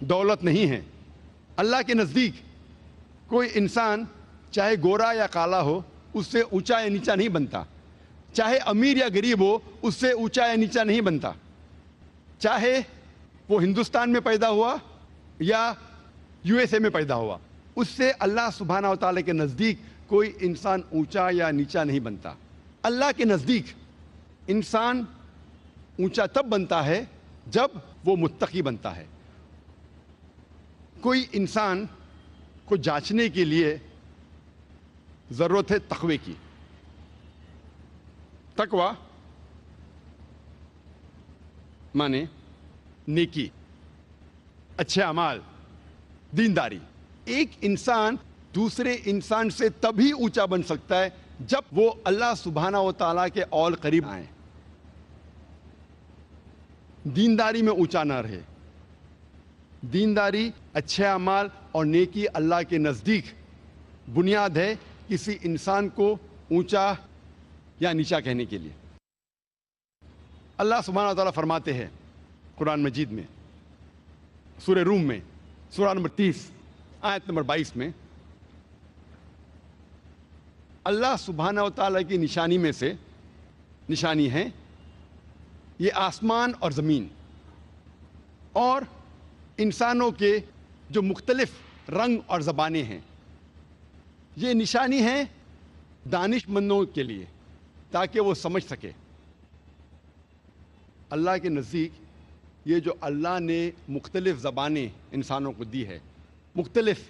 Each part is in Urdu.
دولت نہیں ہے. اللہ کے نزدیک کوئی انسان چاہے گورا یا کالا ہو اس سے اونچا یا نیچا نہیں بنتا. چاہے امیر یا غریب ہو اس سے اونچا یا نیچا نہیں بنتا. چاہے وہ ہندوستان میں پیدا ہوا یا یو ایس اے میں پیدا ہوا, اس سے اللہ سبحانہ و تعالیٰ کے نزدیک کوئی انسان اونچا یا نیچا نہیں بنتا. اللہ کے نزدیک انسان اونچا تب بنتا ہے جب وہ متقی بنتا ہے. کوئی انسان کو جانچنے کے لیے ضرورت ہے تقوی کی. تقوی مانے نیکی, اچھے اعمال, دینداری. ایک انسان دوسرے انسان سے تبھی اونچا بن سکتا ہے جب وہ اللہ سبحانہ و تعالیٰ کے اور قریب آئیں. دینداری میں اونچا نہ رہے. دینداری, اچھے اعمال اور نیکی اللہ کے نزدیک بنیاد ہے کسی انسان کو اونچا یا نیچا کہنے کے لیے. اللہ سبحانہ و تعالیٰ فرماتے ہیں قرآن مجید میں, سورہ روم میں, سورہ نمبر 30 آیت نمبر 22 میں, اللہ سبحانہ و تعالیٰ کی نشانی میں سے نشانی ہے یہ آسمان اور زمین اور انسانوں کے جو مختلف رنگ اور زبانیں ہیں. یہ نشانی ہے دانش مندوں کے لیے تاکہ وہ سمجھ سکے. اللہ کے نزدیک یہ جو اللہ نے مختلف زبانیں انسانوں کو دی ہے, مختلف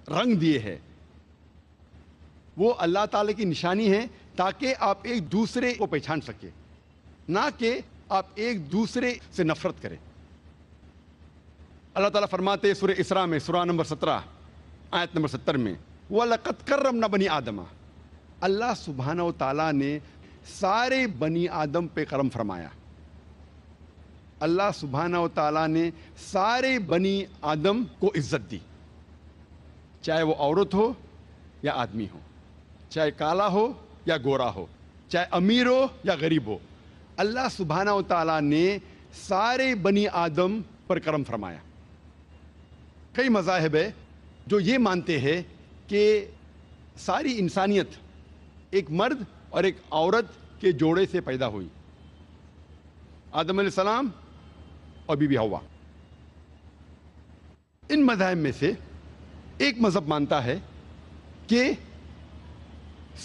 رنگ دیے ہیں, وہ اللہ تعالیٰ کی نشانی ہے تاکہ آپ ایک دوسرے کو پہچان سکے, نہ کہ آپ ایک دوسرے سے نفرت کریں. اللہ تعالیٰ فرماتے سورہ اسراء میں, سورہ نمبر 17 آیت نمبر 70 میں, وَلَقَدْ كَرَّمْنَا بَنِي آدَمَ. اللہ سبحانہ و تعالیٰ نے سارے بنی آدم پہ کرم فرمایا. اللہ سبحانہ و تعالیٰ نے سارے بنی آدم کو عزت دی, چاہے وہ عورت ہو یا آدمی ہو, چاہے کالا ہو یا گورا ہو, چاہے امیر ہو یا غریب ہو. اللہ سبحانہ و تعالیٰ نے سارے بنی آدم پر کرم فرمایا. کئی مذاہب ہے جو یہ مانتے ہیں کہ ساری انسانیت ایک مرد اور ایک عورت کے جوڑے سے پیدا ہوئی, آدم علیہ السلام اور بی بی حوا. ان مذاہب میں سے ایک مذہب مانتا ہے کہ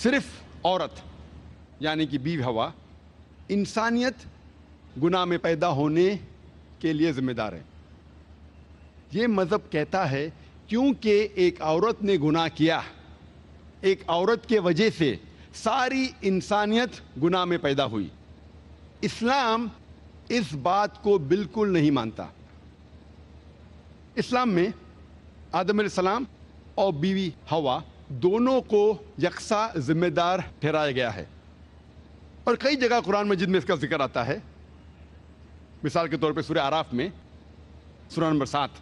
صرف عورت یعنی کہ بی بی حوا انسانیت گناہ میں پیدا ہونے کے لیے ذمہ دار ہے. یہ مذہب کہتا ہے کیونکہ ایک عورت نے گناہ کیا, ایک عورت کے وجہ سے ساری انسانیت گناہ میں پیدا ہوئی. اسلام اس بات کو بالکل نہیں مانتا. اسلام میں آدم علیہ السلام اور بیوی حوا دونوں کو یکساں ذمہ دار ٹھہرایا گیا ہے, اور کئی جگہ قرآن مجید میں اس کا ذکر آتا ہے. مثال کے طور پہ سورہ اعراف میں سورہ نمبر 7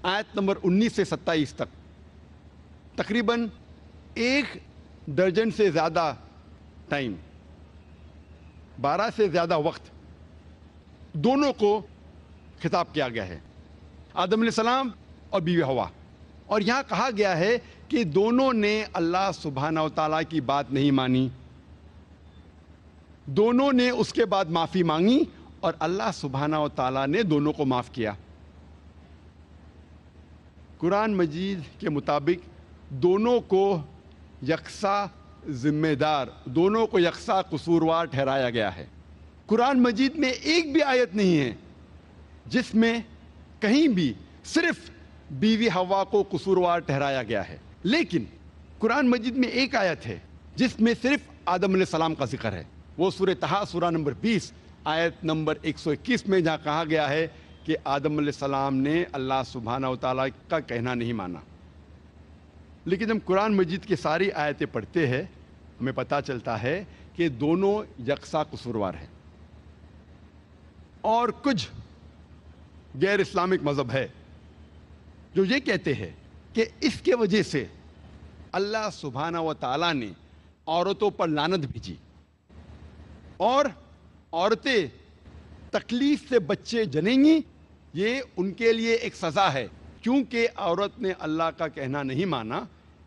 آیت نمبر 19 سے 27 تک تقریباً 1 درجن سے زیادہ ٹائم, 12 سے زیادہ وقت دونوں کو خطاب کیا گیا ہے, آدم علیہ السلام اور بیوی حوا. اور یہاں کہا گیا ہے کہ دونوں نے اللہ سبحانہ و تعالیٰ کی بات نہیں مانی, دونوں نے اس کے بعد معافی مانگی اور اللہ سبحانہ و تعالیٰ نے دونوں کو معاف کیا. قرآن مجید کے مطابق دونوں کو یکساں ذمہ دار, دونوں کو یکساں قصوروار ٹھہرایا گیا ہے. قرآن مجید میں ایک بھی آیت نہیں ہے جس میں کہیں بھی صرف بیوی حوا کو قصوروار ٹھہرایا گیا ہے, لیکن قرآن مجید میں ایک آیت ہے جس میں صرف آدم علیہ السلام کا ذکر ہے. وہ سورہ طہ سورہ نمبر 20 آیت نمبر 121 میں جہاں کہا گیا ہے کہ آدم علیہ السلام نے اللہ سبحانہ و تعالیٰ کا کہنا نہیں مانا. لیکن جب قرآن مجید کی ساری آیتیں پڑھتے ہیں ہمیں پتہ چلتا ہے کہ دونوں یکساں قصوروار ہیں. اور کچھ غیر اسلامک مذہب ہے جو یہ کہتے ہیں کہ اس کے وجہ سے اللہ سبحانہ و تعالیٰ نے عورتوں پر لعنت بھیجی اور عورتیں تکلیف سے بچے جنیں گی یہ ان کے لیے ایک سزا ہے، کیونکہ عورت نے اللہ کا کہنا نہیں مانا،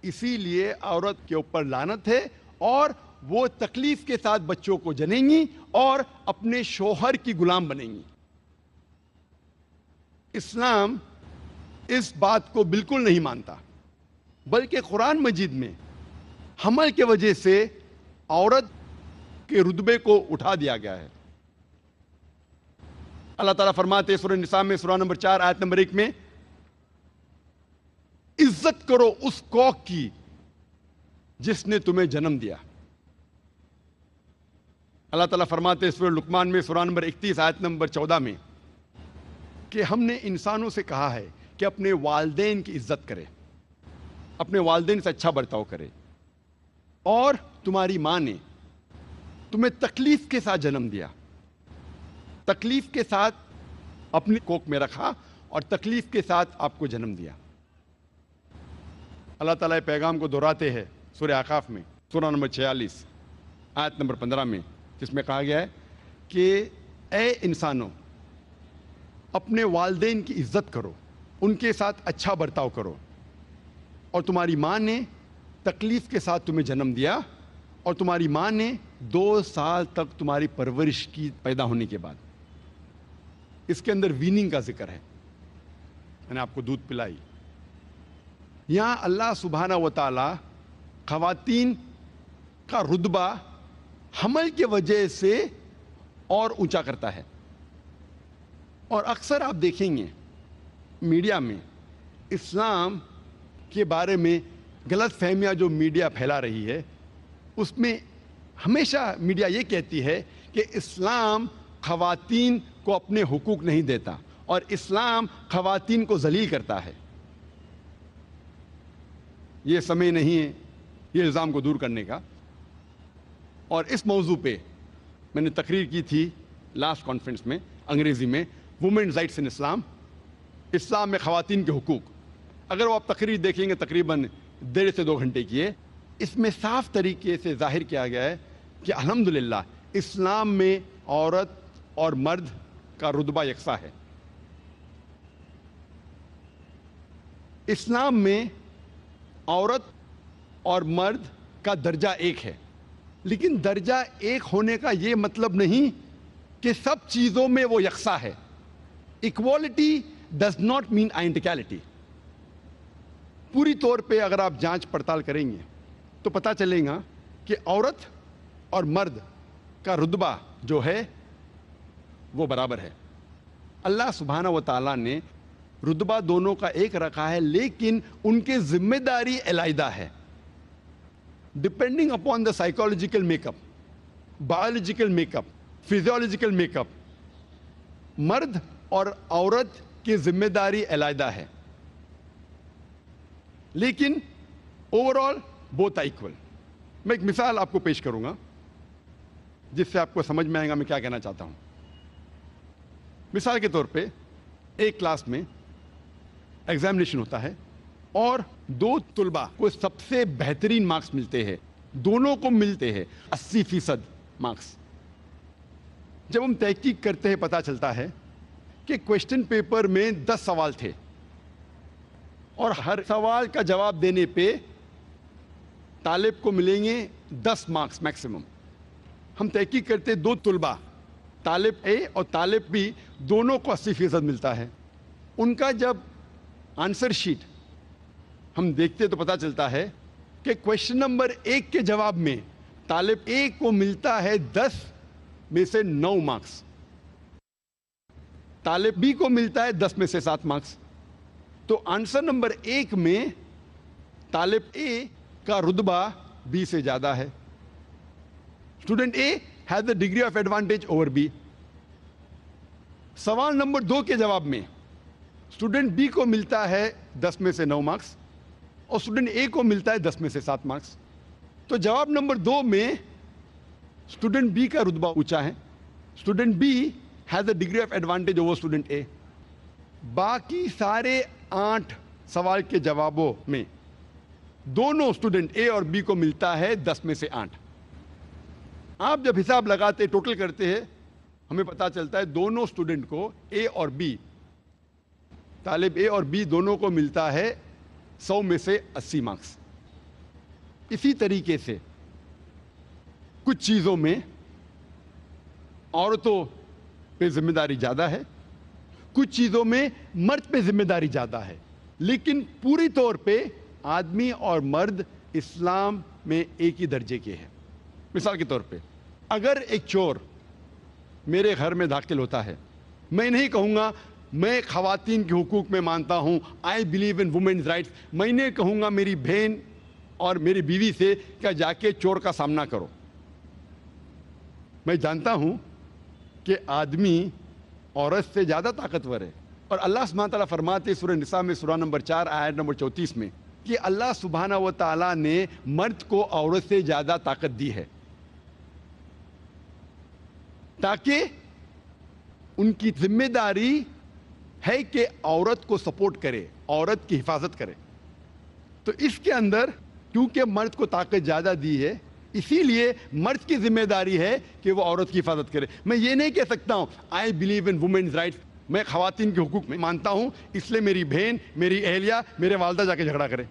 اسی لیے عورت کے اوپر لعنت ہے، اور وہ تکلیف کے ساتھ بچوں کو جنیں گی اور اپنے شوہر کی غلام بنیں گی۔ اسلام اس بات کو بالکل نہیں مانتا، بلکہ قرآن مجید میں حمل کی وجہ سے عورت کے رتبے کو اٹھا دیا گیا ہے۔ اللہ تعالیٰ فرماتے ہیں سورہ نساء میں سورہ نمبر 4 آیت نمبر 1 میں، عزت کرو اس کوکھ کی جس نے تمہیں جنم دیا۔ اللہ تعالیٰ فرماتے ہیں سورہ لقمان میں سورہ نمبر 31 آیت نمبر 14 میں کہ ہم نے انسانوں سے کہا ہے کہ اپنے والدین کی عزت کرے، اپنے والدین سے اچھا برتاؤ کرے، اور تمہاری ماں نے تمہیں تکلیف کے ساتھ جنم دیا، تکلیف کے ساتھ اپنی کوکھ میں رکھا اور تکلیف کے ساتھ آپ کو جنم دیا۔ اللہ تعالیٰ پیغام کو دہراتے ہیں سورہ اعراف میں سورہ نمبر 46 آیت نمبر 15 میں، جس میں کہا گیا ہے کہ اے انسانوں، اپنے والدین کی عزت کرو، ان کے ساتھ اچھا برتاؤ کرو، اور تمہاری ماں نے تکلیف کے ساتھ تمہیں جنم دیا، اور تمہاری ماں نے 2 سال تک تمہاری پرورش کی پیدا ہونے کے بعد۔ اس کے اندر ویننگ کا ذکر ہے، میں نے آپ کو دودھ پلائی۔ یہاں اللہ سبحانہ و تعالی خواتین کا رتبہ حمل کی وجہ سے اور اونچا کرتا ہے۔ اور اکثر آپ دیکھیں گے میڈیا میں اسلام کے بارے میں غلط فہمیاں جو میڈیا پھیلا رہی ہے، اس میں ہمیشہ میڈیا یہ کہتی ہے کہ اسلام خواتین کو اپنے حقوق نہیں دیتا اور اسلام خواتین کو ذلیل کرتا ہے۔ یہ سمے نہیں ہے یہ الزام کو دور کرنے کا، اور اس موضوع پہ میں نے تقریر کی تھی لاسٹ کانفرنس میں انگریزی میں، وومنز رائٹس ان اسلام، اسلام میں خواتین کے حقوق۔ اگر وہ آپ تقریر دیکھیں گے تقریباً 1.5 سے 2 گھنٹے کی ہے، اس میں صاف طریقے سے ظاہر کیا گیا ہے کہ الحمدللہ اسلام میں عورت اور مرد کا رتبہ یکساں ہے۔ اسلام میں عورت اور مرد کا درجہ ایک ہے، لیکن درجہ ایک ہونے کا یہ مطلب نہیں کہ سب چیزوں میں وہ یکساں ہے۔ Equality does not mean identicality. پوری طور پہ اگر آپ جانچ پڑتال کریں گے تو پتہ چلے گا کہ عورت اور مرد کا رتبہ جو ہے وہ برابر ہے۔ اللہ سبحانہ و تعالیٰ نے رتبہ دونوں کا ایک رکھا ہے، لیکن ان کے ذمہ داری علیحدہ ہے۔ ڈپینڈنگ اپون دا سائیکولوجیکل میک اپ، بایولوجیکل میک اپ، فزیولوجیکل میک اپ، مرد اور عورت کی ذمہ داری علیحدہ ہے، لیکن اوور آل بوتھ ایکول۔ میں ایک مثال آپ کو پیش کروں گا جس سے آپ کو سمجھ میں آئے گا میں کیا کہنا چاہتا ہوں۔ مثال کے طور پہ ایک کلاس میں ایگزامینیشن ہوتا ہے اور 2 طلباء کو سب سے بہترین مارکس ملتے ہیں، دونوں کو ملتے ہیں 80% مارکس۔ جب ہم تحقیق کرتے ہیں پتہ چلتا ہے کہ کویشچن پیپر میں 10 سوال تھے اور ہر سوال کا جواب دینے پہ طالب کو ملیں گے 10 مارکس میکسیمم۔ ہم تحقیق کرتے 2 طلباء، طالب اے اور طالب بی، دونوں کو 80% ملتا ہے۔ ان کا جب آنسر شیٹ ہم دیکھتے تو پتہ چلتا ہے کہ کویشچن نمبر 1 کے جواب میں طالب اے کو ملتا ہے 10 میں سے 9 مارکس، طالب بی کو ملتا ہے 10 میں سے 7 مارکس۔ تو آنسر نمبر 1 میں طالب اے کا رتبہ بی سے زیادہ ہے۔ Student A has a degree of advantage over B. سوال نمبر 2 کے جواب میں اسٹوڈنٹ بی کو ملتا ہے 10 میں سے 9 مارکس اور اسٹوڈنٹ اے کو ملتا ہے 10 میں سے 7 مارکس۔ تو جواب نمبر 2 میں اسٹوڈنٹ بی کا رتبہ اونچا ہے، student B has a degree of advantage over student A. باقی سارے 8 سوال کے جوابوں میں دونوں اسٹوڈنٹ اے اور بی کو ملتا ہے 10 میں سے 8۔ آپ جب حساب لگاتے ٹوٹل کرتے ہیں ہمیں پتہ چلتا ہے دونوں اسٹوڈنٹ کو اے اور بی طالب اے اور بی دونوں کو ملتا ہے 100 میں سے 80 مارکس. اسی طریقے سے کچھ چیزوں میں عورتوں پہ ذمہ داری زیادہ ہے, کچھ چیزوں میں مرد پہ ذمہ داری زیادہ ہے, لیکن پوری طور پہ آدمی اور مرد اسلام میں ایک ہی درجے کے ہیں. مثال کے طور پہ اگر ایک چور میرے گھر میں داخل ہوتا ہے, میں نہیں کہوں گا میں خواتین کے حقوق میں مانتا ہوں, I believe in women's rights. میں نہیں کہوں گا میری بہن اور میری بیوی سے کہ جا کے چور کا سامنا کرو. میں جانتا ہوں کہ آدمی عورت سے زیادہ طاقتور ہے, اور اللہ سبحانہ تعالیٰ فرماتے سورہ نساء میں سورہ نمبر 4 آیت نمبر 34 میں کہ اللہ سبحانہ و تعالیٰ نے مرد کو عورت سے زیادہ طاقت دی ہے تاکہ ان کی ذمہ داری ہے کہ عورت کو سپورٹ کرے, عورت کی حفاظت کرے. تو اس کے اندر کیونکہ مرد کو طاقت زیادہ دی ہے, اسی لیے مرد کی ذمہ داری ہے کہ وہ عورت کی حفاظت کرے. میں یہ نہیں کہہ سکتا ہوں I believe in women's rights, میں خواتین کے حقوق میں مانتا ہوں اس لیے میری بہن, میری اہلیہ, میرے والدہ جا کے جھگڑا کرے.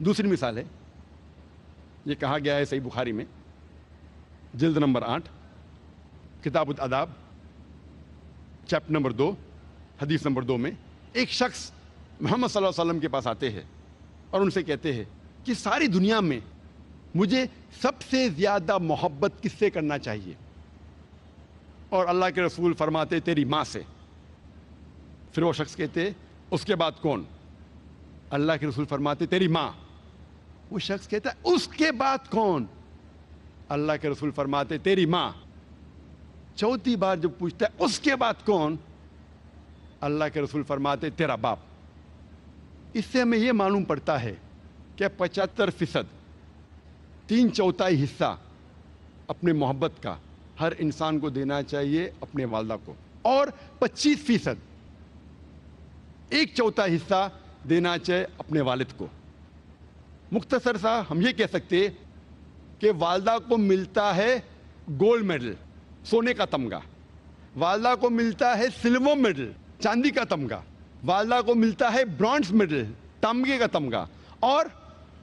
دوسری مثال ہے, یہ کہا گیا ہے صحیح بخاری میں جلد نمبر 8 کتاب الاداب چیپٹر نمبر 2 حدیث نمبر 2 میں ایک شخص محمد صلی اللہ علیہ وسلم کے پاس آتے ہیں اور ان سے کہتے ہیں کہ ساری دنیا میں مجھے سب سے زیادہ محبت کس سے کرنا چاہیے؟ اور اللہ کے رسول فرماتے تیری ماں سے. پھر وہ شخص کہتے اس کے بعد کون؟ اللہ کے رسول فرماتے تیری ماں. وہ شخص کہتا ہے اس کے بعد کون؟ اللہ کے رسول فرماتے تیری ماں. چوتھی بار جب پوچھتا ہے اس کے بعد کون؟ اللہ کے رسول فرماتے تیرا باپ. اس سے ہمیں یہ معلوم پڑتا ہے کہ 75% 3/4 حصہ اپنے محبت کا ہر انسان کو دینا چاہیے اپنے والدہ کو, اور 25% 1/4 حصہ دینا چاہیے اپنے والد کو. مختصر سا ہم یہ کہہ سکتے کہ والدہ کو ملتا ہے گولڈ میڈل, سونے کا تمغہ, والدہ کو ملتا ہے سلور میڈل, چاندی کا تمغہ, والدہ کو ملتا ہے برونز میڈل, تمغے کا تمغہ, اور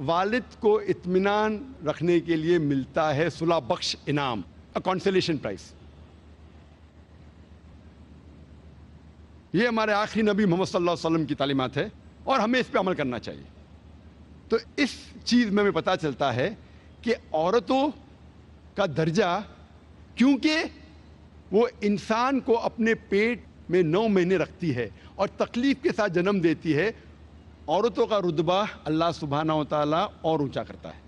والد کو اطمینان رکھنے کے لیے ملتا ہے صلح بخش انعام, کنسولیشن پرائز. یہ ہمارے آخری نبی محمد صلی اللہ علیہ وسلم کی تعلیمات ہے اور ہمیں اس پہ عمل کرنا چاہیے. تو اس چیز میں ہمیں پتہ چلتا ہے کہ عورتوں کا درجہ, کیونکہ وہ انسان کو اپنے پیٹ میں 9 مہینے رکھتی ہے اور تکلیف کے ساتھ جنم دیتی ہے, عورتوں کا رتبہ اللہ سبحانہ و تعالیٰ اور اونچا کرتا ہے.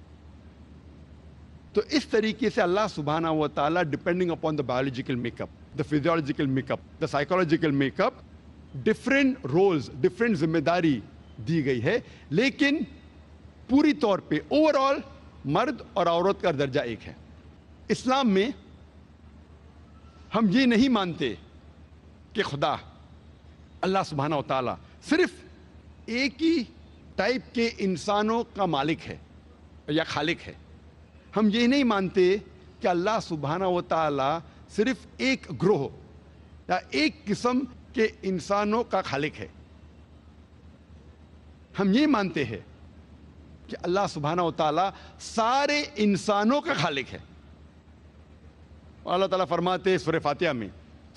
تو اس طریقے سے اللہ سبحانہ و تعالیٰ depending upon the biological make up, the physiological make up, the psychological make up, different roles, different ذمہ داری دی گئی ہے, لیکن پوری طور پہ اوور آل مرد اور عورت کا درجہ ایک ہے. اسلام میں ہم یہ نہیں مانتے کہ خدا اللہ سبحانہ و تعالیٰ صرف ایک ہی ٹائپ کے انسانوں کا مالک ہے یا خالق ہے. ہم یہ نہیں مانتے کہ اللہ سبحانہ و تعالیٰ صرف ایک گروہ یا ایک قسم کے انسانوں کا خالق ہے. ہم یہ مانتے ہیں کہ اللہ سبحانہ و تعالیٰ سارے انسانوں کا خالق ہے. اور اللہ تعالیٰ فرماتے سورہ فاتحہ میں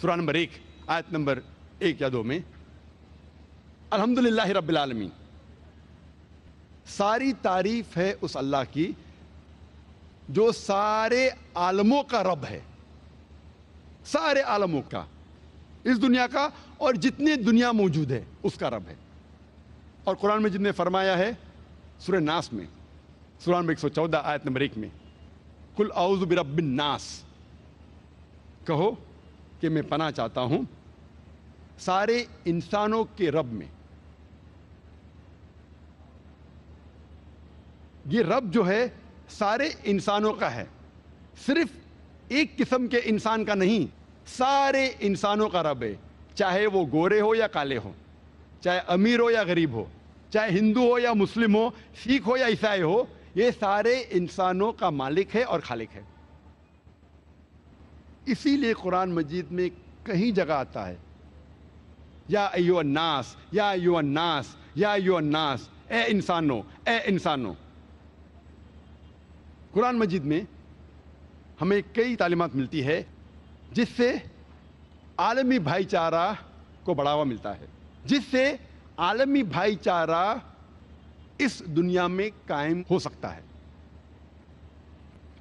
سورہ نمبر 1 آیت نمبر 1 یا 2 میں الحمدللہ رب العالمین, ساری تعریف ہے اس اللہ کی جو سارے عالموں کا رب ہے, سارے عالموں کا, اس دنیا کا اور جتنی دنیا موجود ہے اس کا رب ہے. اور قرآن میں جن نے فرمایا ہے سورہ ناس میں سورہ نمبر 114 آیت نمبر 1 میں قل اعوذ برب الناس, کہو کہ میں پناہ چاہتا ہوں سارے انسانوں کے رب میں. یہ رب جو ہے سارے انسانوں کا ہے, صرف ایک قسم کے انسان کا نہیں, سارے انسانوں کا رب ہے, چاہے وہ گورے ہو یا کالے ہو, چاہے امیر ہو یا غریب ہو, چاہے ہندو ہو یا مسلم ہو, سکھ ہو یا عیسائی ہو, یہ سارے انسانوں کا مالک ہے اور خالق ہے. اسی لیے قرآن مجید میں کہیں جگہ آتا ہے یا ایھا الناس یا ایھا الناس یا ایھا الناس، اے انسانوں اے انسانوں۔ قرآن مجید میں ہمیں کئی تعلیمات ملتی ہے جس سے عالمی بھائی چارہ کو بڑھاوا ملتا ہے، جس سے عالمی بھائی چارہ اس دنیا میں قائم ہو سکتا ہے۔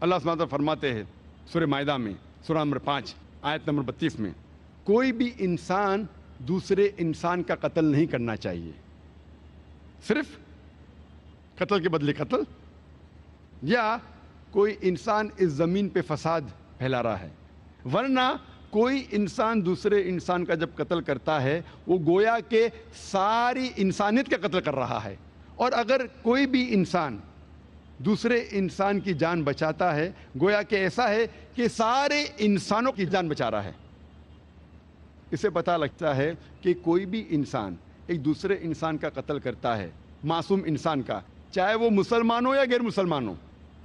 اللہ سبحانہ وتعالیٰ فرماتے ہیں سورہ مائدہ میں سورہ نمبر 5 آیت نمبر 32 میں، کوئی بھی انسان دوسرے انسان کا قتل نہیں کرنا چاہیے، صرف قتل کے بدلے قتل، یا کوئی انسان اس زمین پہ فساد پھیلا رہا ہے، ورنہ کوئی انسان دوسرے انسان کا جب قتل کرتا ہے وہ گویا کہ ساری انسانیت کا قتل کر رہا ہے، اور اگر کوئی بھی انسان دوسرے انسان کی جان بچاتا ہے گویا کہ ایسا ہے کہ سارے انسانوں کی جان بچا رہا ہے۔ اسے پتہ لگتا ہے کہ کوئی بھی انسان ایک دوسرے انسان کا قتل کرتا ہے، معصوم انسان کا، چاہے وہ مسلمان ہو یا غیر مسلمان ہو۔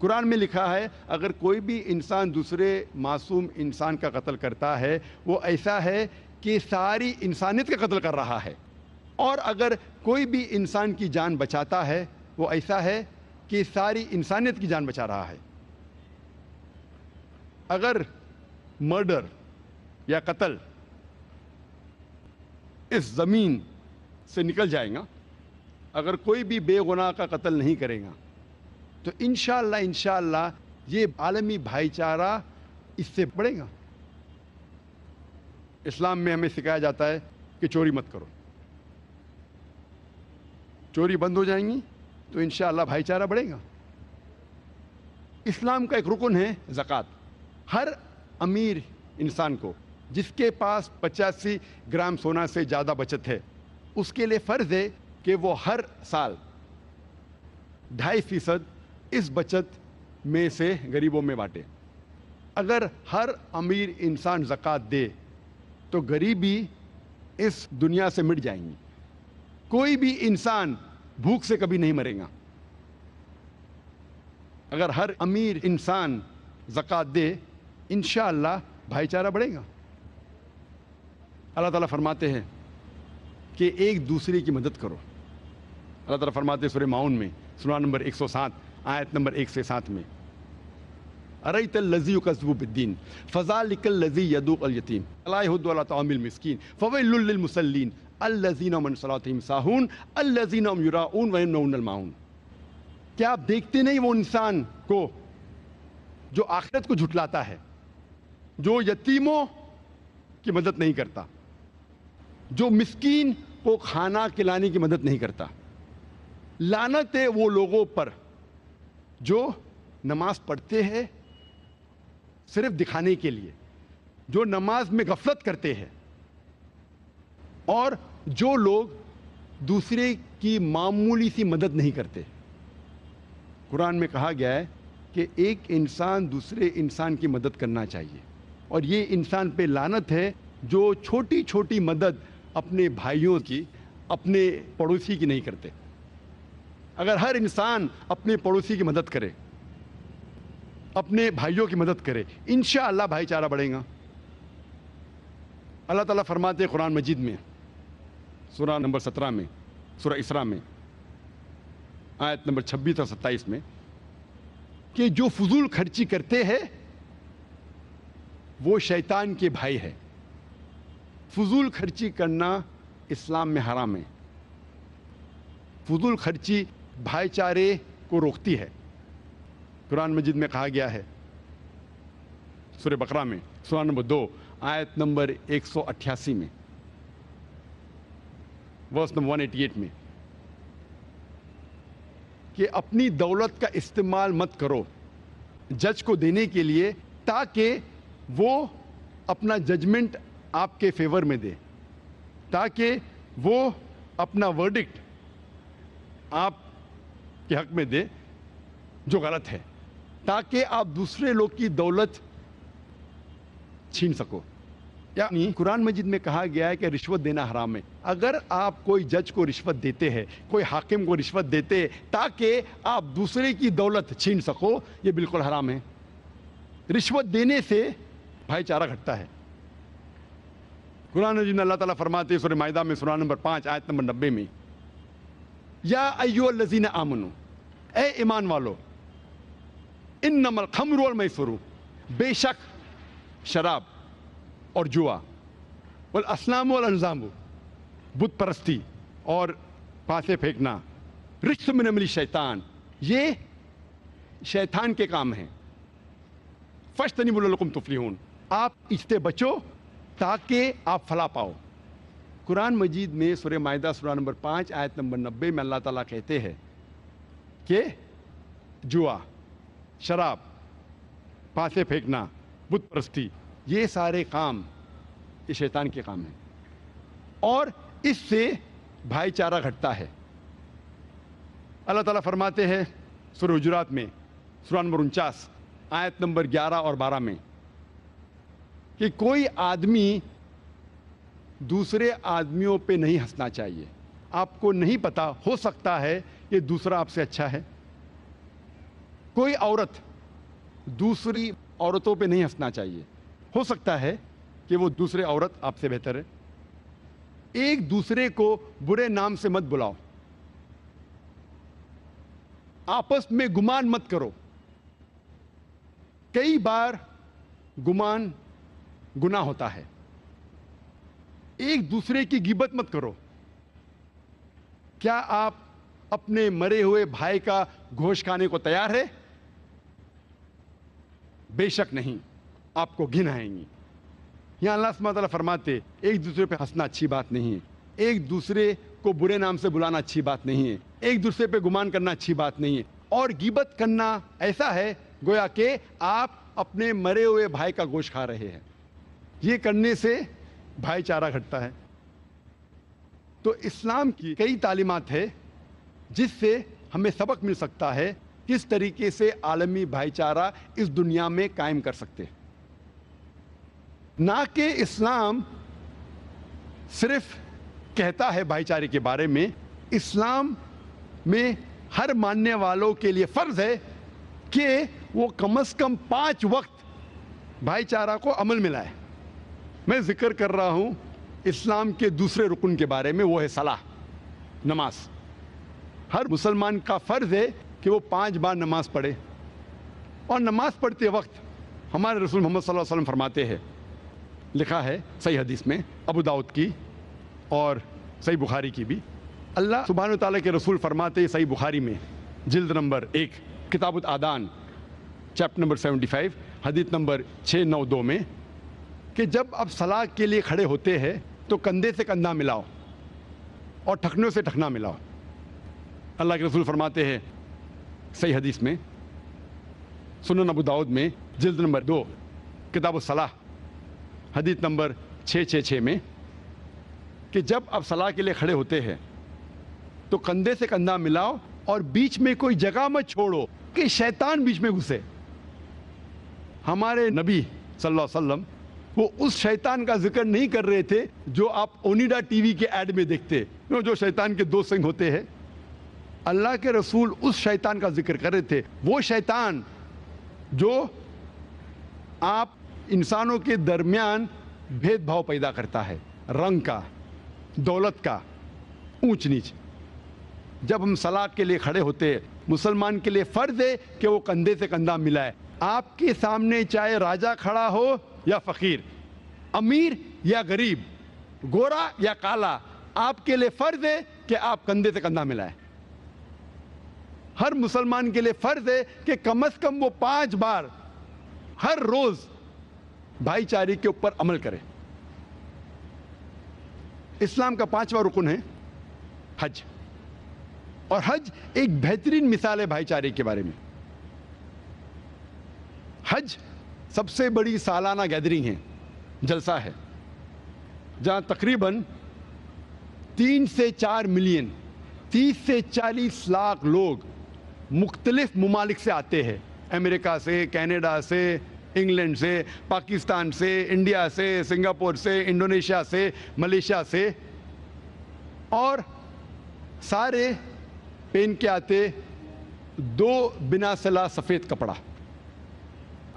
قرآن میں لکھا ہے اگر کوئی بھی انسان دوسرے معصوم انسان کا قتل کرتا ہے وہ ایسا ہے کہ ساری انسانیت کا قتل کر رہا ہے، اور اگر کوئی بھی انسان کی جان بچاتا ہے وہ ایسا ہے کہ ساری انسانیت کی جان بچا رہا ہے۔ اگر مرڈر یا قتل اس زمین سے نکل جائے گا، اگر کوئی بھی بے گناہ کا قتل نہیں کرے گا تو انشاءاللہ یہ عالمی بھائی چارہ اس سے بڑھے گا۔ اسلام میں ہمیں سکھایا جاتا ہے کہ چوری مت کرو، چوری بند ہو جائیں گی تو انشاءاللہ بھائی چارہ بڑھے گا۔ اسلام کا ایک رکن ہے زکوٰۃ۔ ہر امیر انسان کو جس کے پاس 85 گرام سونا سے زیادہ بچت ہے اس کے لیے فرض ہے کہ وہ ہر سال 2.5% اس بچت میں سے غریبوں میں بانٹے۔ اگر ہر امیر انسان زکوٰۃ دے تو غریبی اس دنیا سے مٹ جائیں گی، کوئی بھی انسان بھوک سے کبھی نہیں مرے گا۔ اگر ہر امیر انسان زکوٰۃ دے انشاءاللہ بھائی چارہ بڑھے گا۔ اللہ تعالیٰ فرماتے ہیں کہ ایک دوسرے کی مدد کرو۔ اللہ تعالیٰ فرماتے ہیں سورہ معون میں سورہ نمبر 107 آیت نمبر 1 سے 7 میں، أَرَأَيْتَ الَّذِي يُكَذِّبُ بِالدِّينِ فَذَلِكَ الَّذِي يَدُعُّ الْيَتِيمَ وَلَا يَحُضُّ عَلَىٰ طَعَامِ الْمِسْكِينِ فَوَيْلٌ لِّلْمُصَلِّينَ الَّذِينَ هُمْ عَنْ صَلَاتِهِمْ سَاهُونَ الَّذِينَ هُمْ يُرَاءُونَ وَيَمْنَعُونَ الْمَاعُونَ۔ کیا آپ دیکھتے نہیں وہ انسان کو جو آخرت کو جھٹلاتا ہے، جو یتیموں کی مدد نہیں کرتا، جو مسکین کو کھانا کھلانے کی مدد نہیں کرتا؟ لعنت ہے وہ لوگوں پر جو نماز پڑھتے ہیں صرف دکھانے کے لیے، جو نماز میں غفلت کرتے ہیں، اور جو لوگ دوسرے کی معمولی سی مدد نہیں کرتے۔ قرآن میں کہا گیا ہے کہ ایک انسان دوسرے انسان کی مدد کرنا چاہیے، اور یہ انسان پہ لعنت ہے جو چھوٹی چھوٹی مدد اپنے بھائیوں کی، اپنے پڑوسی کی نہیں کرتے۔ اگر ہر انسان اپنے پڑوسی کی مدد کرے، اپنے بھائیوں کی مدد کرے، انشاءاللہ بھائی چارہ بڑھے گا۔ اللہ تعالیٰ فرماتے ہیں قرآن مجید میں سورہ نمبر 17 میں سورہ اسراء میں آیت نمبر 26 اور 27 میں کہ جو فضول خرچی کرتے ہیں وہ شیطان کے بھائی ہے۔ فضول خرچی کرنا اسلام میں حرام ہے۔ فضول خرچی بھائی چارے کو روکتی ہے۔ قرآن مجید میں کہا گیا ہے سورہ بقرہ میں سورہ نمبر 2 آیت نمبر 188 میں، ورس نمبر 188 میں، کہ اپنی دولت کا استعمال مت کرو جج کو دینے کے لیے تاکہ وہ اپنا ججمنٹ آپ کے فیور میں دے، تاکہ وہ اپنا ورڈکٹ آپ کے حق میں دے جو غلط ہے، تاکہ آپ دوسرے لوگ کی دولت چھین سکو۔ یعنی قرآن مجید میں کہا گیا ہے کہ رشوت دینا حرام ہے۔ اگر آپ کوئی جج کو رشوت دیتے ہیں، کوئی حاکم کو رشوت دیتے ہیں تاکہ آپ دوسرے کی دولت چھین سکو، یہ بالکل حرام ہے۔ رشوت دینے سے بھائی چارہ گھٹتا ہے۔ قرآن مجید میں اللہ تعالیٰ فرماتے ہیں سورہ مائدہ میں سورہ نمبر 5 آیت نمبر 90 میں، یا ایھا الذین آمنو، اے ایمان والو، انما الخمر والمیسر، بے شک شراب اور جوا، والاصنام والانزام، بت پرستی اور پاسے پھینکنا، رجس من عمل الشیطان، یہ شیطان کے کام ہیں، فاجتنبوہ لعلکم تفلحون، آپ اس سے بچو تاکہ آپ فلاح پاؤ۔ قرآن مجید میں سورہ مائدہ سورہ نمبر 5 آیت نمبر 90 میں اللہ تعالیٰ کہتے ہیں کہ جوا، شراب، پاسے پھینکنا، بت پرستی، یہ سارے کام یہ شیطان کے کام ہیں اور اس سے بھائی چارہ گھٹتا ہے۔ اللہ تعالیٰ فرماتے ہیں سورہ حجرات میں سورہ نمبر 49 آیت نمبر 11 اور 12 میں کہ کوئی آدمی دوسرے آدمیوں پہ نہیں ہنسنا چاہیے۔ آپ کو نہیں پتا، ہو سکتا ہے کہ دوسرا آپ سے اچھا ہے۔ کوئی عورت دوسری عورتوں پہ نہیں ہنسنا چاہیے، ہو سکتا ہے کہ وہ دوسرے عورت آپ سے بہتر ہے۔ ایک دوسرے کو برے نام سے مت بلاؤ، آپس میں گمان مت کرو۔ کئی بار گمان گناہ ہوتا ہے۔ ایک دوسرے کی غیبت مت کرو۔ کیا آپ اپنے مرے ہوئے بھائی کا گوشت کھانے کو تیار ہے؟ بے شک نہیں، آپ کو گھن آئیں گی۔ یہاں اللہ سبحانہ تعالیٰ فرماتے ایک دوسرے پہ ہنسنا اچھی بات نہیں ہے، ایک دوسرے کو برے نام سے بلانا اچھی بات نہیں ہے، ایک دوسرے پہ گمان کرنا اچھی بات نہیں ہے، اور غیبت کرنا ایسا ہے گویا کہ آپ اپنے مرے ہوئے بھائی کا گوشت کھا رہے ہیں۔ یہ کرنے سے بھائی چارہ گھٹتا ہے۔ تو اسلام کی کئی تعلیمات ہے جس سے ہمیں سبق مل سکتا ہے کس طریقے سے عالمی بھائی چارہ اس دنیا میں قائم کر سکتے ہیں۔ نہ کہ اسلام صرف کہتا ہے بھائی چارے کے بارے میں، اسلام میں ہر ماننے والوں کے لیے فرض ہے کہ وہ کم از کم 5 وقت بھائی چارہ کو عمل میں لائے۔ میں ذکر کر رہا ہوں اسلام کے دوسرے رکن کے بارے میں، وہ ہے صلاح، نماز۔ ہر مسلمان کا فرض ہے کہ وہ 5 بار نماز پڑھے، اور نماز پڑھتے وقت ہمارے رسول محمد صلی اللہ علیہ وسلم فرماتے ہیں، لکھا ہے صحیح حدیث میں، ابو داؤد کی اور صحیح بخاری کی بھی، اللہ سبحانہ و تعالیٰ کے رسول فرماتے ہیں صحیح بخاری میں جلد نمبر 1 کتاب الادان چیپٹر نمبر 75 حدیث نمبر 692 میں کہ جب آپ صلاح کے لیے کھڑے ہوتے ہیں تو کندھے سے کندھا ملاؤ اور ٹھکنوں سے ٹھکنا ملاؤ۔ اللہ کے رسول فرماتے ہیں صحیح حدیث میں سنن ابو داؤد میں جلد نمبر 2 کتاب الصلاح حدیث نمبر 666 میں کہ جب آپ صلاح کے لیے کھڑے ہوتے ہیں تو کندھے سے کندھا ملاؤ اور بیچ میں کوئی جگہ مت چھوڑو کہ شیطان بیچ میں گھسے۔ ہمارے نبی صلی اللہ علیہ وسلم وہ اس شیطان کا ذکر نہیں کر رہے تھے جو آپ اونیڈا ٹی وی کے ایڈ میں دیکھتے، جو شیطان کے 2 سنگ ہوتے ہیں۔ اللہ کے رسول اس شیطان کا ذکر کر رہے تھے، وہ شیطان جو آپ انسانوں کے درمیان بھید بھاؤ پیدا کرتا ہے، رنگ کا، دولت کا، اونچ نیچ۔ جب ہم صلاح کے لیے کھڑے ہوتے ہیں، مسلمان کے لیے فرض ہے کہ وہ کندھے سے کندھا ملائے۔ آپ کے سامنے چاہے راجا کھڑا ہو یا فقیر، امیر یا غریب، گورا یا کالا، آپ کے لیے فرض ہے کہ آپ کندھے سے کندھا ملائیں۔ ہر مسلمان کے لیے فرض ہے کہ کم از کم وہ 5 بار ہر روز بھائی چارے کے اوپر عمل کرے۔ اسلام کا 5واں رکن ہے حج، اور حج ایک بہترین مثال ہے بھائی چارے کے بارے میں۔ حج سب سے بڑی سالانہ گیدرنگ ہے، جلسہ ہے، جہاں تقریباً 3 سے 4 ملین 30 سے 40 لاکھ لوگ مختلف ممالک سے آتے ہیں، امریکہ سے، کینیڈا سے، انگلینڈ سے، پاکستان سے، انڈیا سے، سنگاپور سے، انڈونیشیا سے، ملیشیا سے، اور سارے پہن کے آتے 2 بنا صلاح سفید کپڑا۔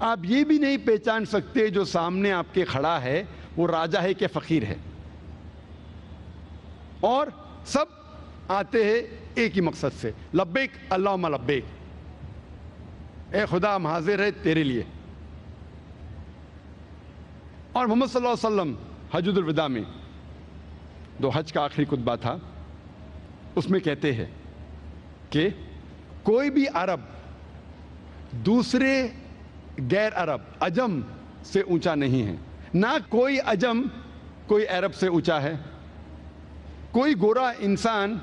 آپ یہ بھی نہیں پہچان سکتے جو سامنے آپ کے کھڑا ہے وہ راجا ہے کہ فقیر ہے۔ اور سب آتے ہیں ایک ہی مقصد سے، لبیک اللہم لبیک، اے خدا ہم حاضر ہیں تیرے لیے۔ اور محمد صلی اللہ علیہ وسلم حجۃ الوداع میں جو حج کا آخری خطبہ تھا اس میں کہتے ہیں کہ کوئی بھی عرب دوسرے غیر عرب عجم سے اونچا نہیں ہے، نہ کوئی عجم کوئی عرب سے اونچا ہے، کوئی گورا انسان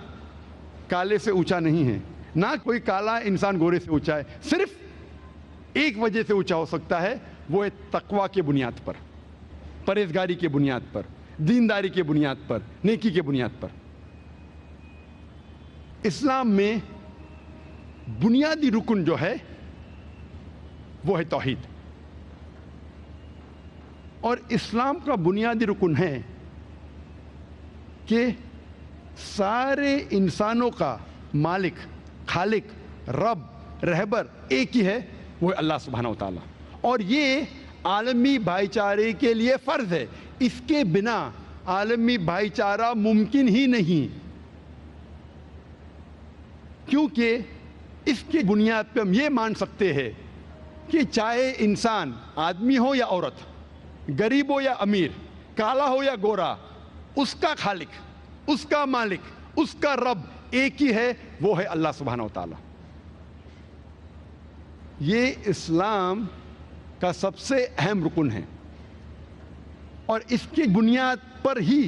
کالے سے اونچا نہیں ہے، نہ کوئی کالا انسان گورے سے اونچا ہے، صرف ایک وجہ سے اونچا ہو سکتا ہے، وہ ہے تقویٰ کی بنیاد پر، پرہیزگاری کی بنیاد پر، دینداری کی بنیاد پر، نیکی کی بنیاد پر۔ اسلام میں بنیادی رکن جو ہے وہ ہے توحید، اور اسلام کا بنیادی رکن ہے کہ سارے انسانوں کا مالک، خالق، رب، رہبر ایک ہی ہے، وہ ہے اللہ سبحانہ و تعالیٰ، اور یہ عالمی بھائی چارے کے لیے فرض ہے۔ اس کے بنا عالمی بھائی چارہ ممکن ہی نہیں، کیونکہ اس کی بنیاد پہ ہم یہ مان سکتے ہیں کہ چاہے انسان آدمی ہو یا عورت، غریب ہو یا امیر، کالا ہو یا گورا، اس کا خالق، اس کا مالک، اس کا رب ایک ہی ہے، وہ ہے اللہ سبحانہ و تعالیٰ۔ یہ اسلام کا سب سے اہم رکن ہے، اور اس کی بنیاد پر ہی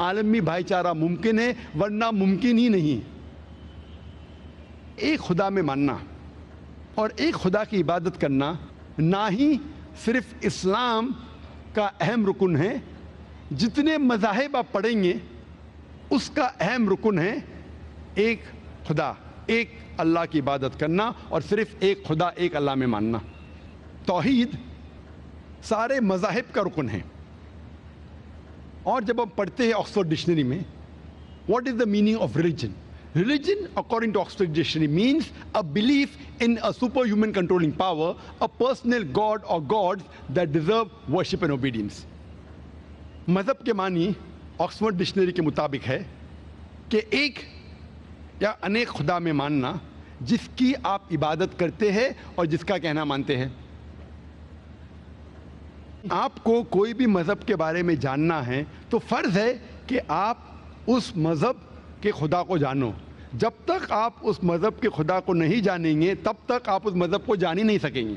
عالمی بھائی چارہ ممکن ہے، ورنہ ممکن ہی نہیں۔ ایک خدا میں ماننا اور ایک خدا کی عبادت کرنا نہ ہی صرف اسلام کا اہم رکن ہے، جتنے مذاہب آپ پڑھیں گے اس کا اہم رکن ہے ایک خدا، ایک اللہ کی عبادت کرنا، اور صرف ایک خدا، ایک اللہ میں ماننا۔ توحید سارے مذاہب کا رکن ہے، اور جب ہم پڑھتے ہیں آکسفورڈ ڈکشنری میں what is the meaning of religion? Religion, according to Oxford Dictionary, means a belief in a superhuman controlling power, a personal god or gods that deserve worship and obedience. مذہب کے معنی آکسفورڈ ڈکشنری کے مطابق ہے کہ ایک یا انیک خدا میں ماننا جس کی آپ عبادت کرتے ہیں اور جس کا کہنا مانتے ہیں۔ آپ کو کوئی بھی مذہب کے بارے میں جاننا ہے تو فرض ہے کہ آپ اس مذہب کہ خدا کو جانو۔ جب تک آپ اس مذہب کے خدا کو نہیں جانیں گے تب تک آپ اس مذہب کو جان ہی نہیں سکیں گے۔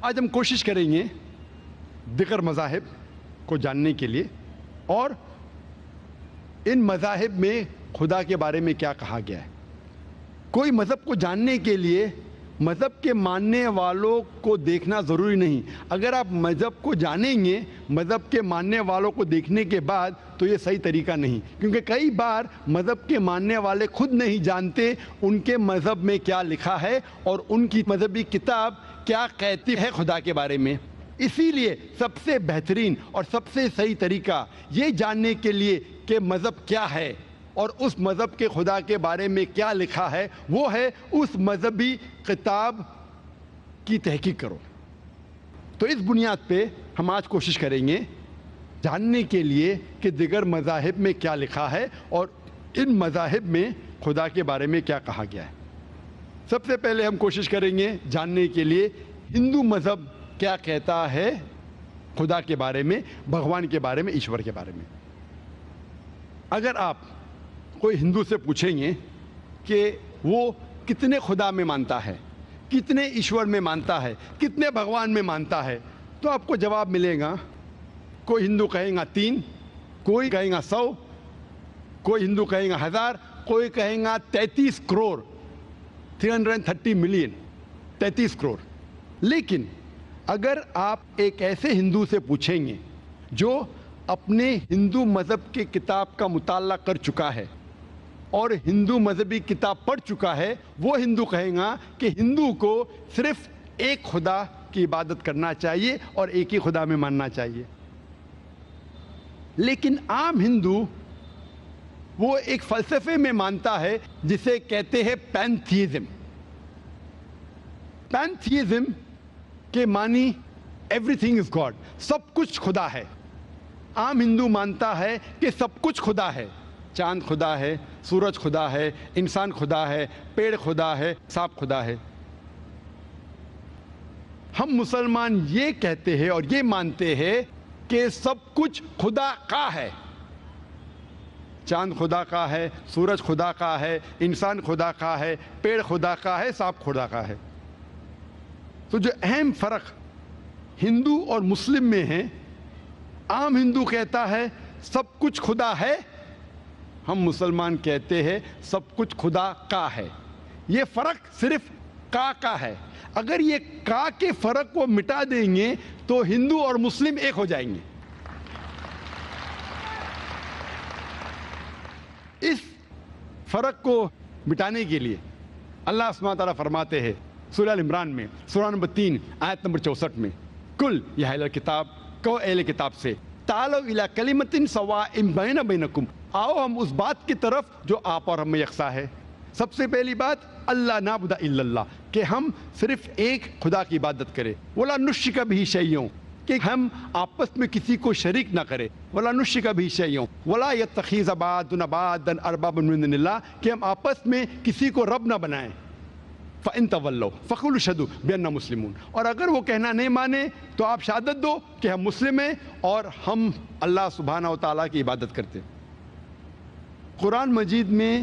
آج ہم کوشش کریں گے دیگر مذاہب کو جاننے کے لیے، اور ان مذاہب میں خدا کے بارے میں کیا کہا گیا ہے۔ کوئی مذہب کو جاننے کے لیے مذہب کے ماننے والوں کو دیکھنا ضروری نہیں۔ اگر آپ مذہب کو جانیں گے مذہب کے ماننے والوں کو دیکھنے کے بعد تو یہ صحیح طریقہ نہیں، کیونکہ کئی بار مذہب کے ماننے والے خود نہیں جانتے ان کے مذہب میں کیا لکھا ہے اور ان کی مذہبی کتاب کیا کہتی ہے خدا کے بارے میں۔ اسی لیے سب سے بہترین اور سب سے صحیح طریقہ یہ جاننے کے لیے کہ مذہب کیا ہے اور اس مذہب کے خدا کے بارے میں کیا لکھا ہے، وہ ہے اس مذہبی کتاب کی تحقیق کرو۔ تو اس بنیاد پہ ہم آج کوشش کریں گے جاننے کے لیے کہ دیگر مذاہب میں کیا لکھا ہے اور ان مذاہب میں خدا کے بارے میں کیا کہا گیا ہے۔ سب سے پہلے ہم کوشش کریں گے جاننے کے لیے ہندو مذہب کیا کہتا ہے خدا کے بارے میں، بھگوان کے بارے میں، ایشور کے بارے میں۔ اگر آپ کوئی ہندو سے پوچھیں گے کہ وہ کتنے خدا میں مانتا ہے، کتنے ایشور میں مانتا ہے، کتنے بھگوان میں مانتا ہے، تو آپ کو جواب ملے گا۔ کوئی ہندو کہے گا 3، کوئی کہے گا 100، کوئی ہندو کہے گا 1000، کوئی کہے گا 33 کروڑ، 330 ملین، 33 کروڑ۔ لیکن اگر آپ ایک ایسے ہندو سے پوچھیں گے جو اپنے ہندو مذہب کی کتاب کا مطالعہ کر چکا ہے اور ہندو مذہبی کتاب پڑھ چکا ہے، وہ ہندو کہے گا کہ ہندو کو صرف ایک خدا کی عبادت کرنا چاہیے اور ایک ہی خدا میں ماننا چاہیے۔ لیکن عام ہندو وہ ایک فلسفے میں مانتا ہے جسے کہتے ہیں پینتھیزم۔ پینتھیزم کے معنی ایوری تھنگ از گاڈ، سب کچھ خدا ہے۔ عام ہندو مانتا ہے کہ سب کچھ خدا ہے، چاند خدا ہے، سورج خدا ہے، انسان خدا ہے، پیڑ خدا ہے، سانپ خدا ہے۔ ہم مسلمان یہ کہتے ہیں اور یہ مانتے ہیں کہ سب کچھ خدا کا ہے، چاند خدا کا ہے، سورج خدا کا ہے، انسان خدا کا ہے، پیڑ خدا کا ہے، سانپ خدا کا ہے۔ تو جو اہم فرق ہندو اور مسلم میں ہے، عام ہندو کہتا ہے سب کچھ خدا ہے، ہم مسلمان کہتے ہیں سب کچھ خدا کا ہے۔ یہ فرق صرف کا ہے۔ اگر یہ کا کے فرق کو مٹا دیں گے تو ہندو اور مسلم ایک ہو جائیں گے۔ اس فرق کو مٹانے کے لیے اللہ سبحانہ تعالیٰ فرماتے ہیں سورہ ال عمران میں، سورہ نمبر 3 آیت نمبر 64 میں، کل یا اہل کتاب، کہو اہل کتاب سے، تعالوا الی کلمۃ سواء بین بینکم، آؤ ہم اس بات کی طرف جو آپ اور ہم میں یکساں ہے۔ سب سے پہلی بات اللہ نعبد الا اللہ، کہ ہم صرف ایک خدا کی عبادت کریں، ولا نشرک بہ شیئا، کہ ہم آپس میں کسی کو شریک نہ کریں، ولا نشرک بہ شیئا ولا یتخذ بعضنا بعضا اربابا من دون اللہ، کہ ہم آپس میں کسی کو رب نہ بنائیں۔ فَإِن تَوَلَّوْا فَقُولُوا اشْهَدُوا بِأَنَّا مُسْلِمُونَ، اور اگر وہ کہنا نہیں مانے تو آپ شہادت دو کہ ہم مسلم ہیں اور ہم اللہ سبحانہ و تعالیٰ کی عبادت کرتے ہیں۔ قرآن مجید میں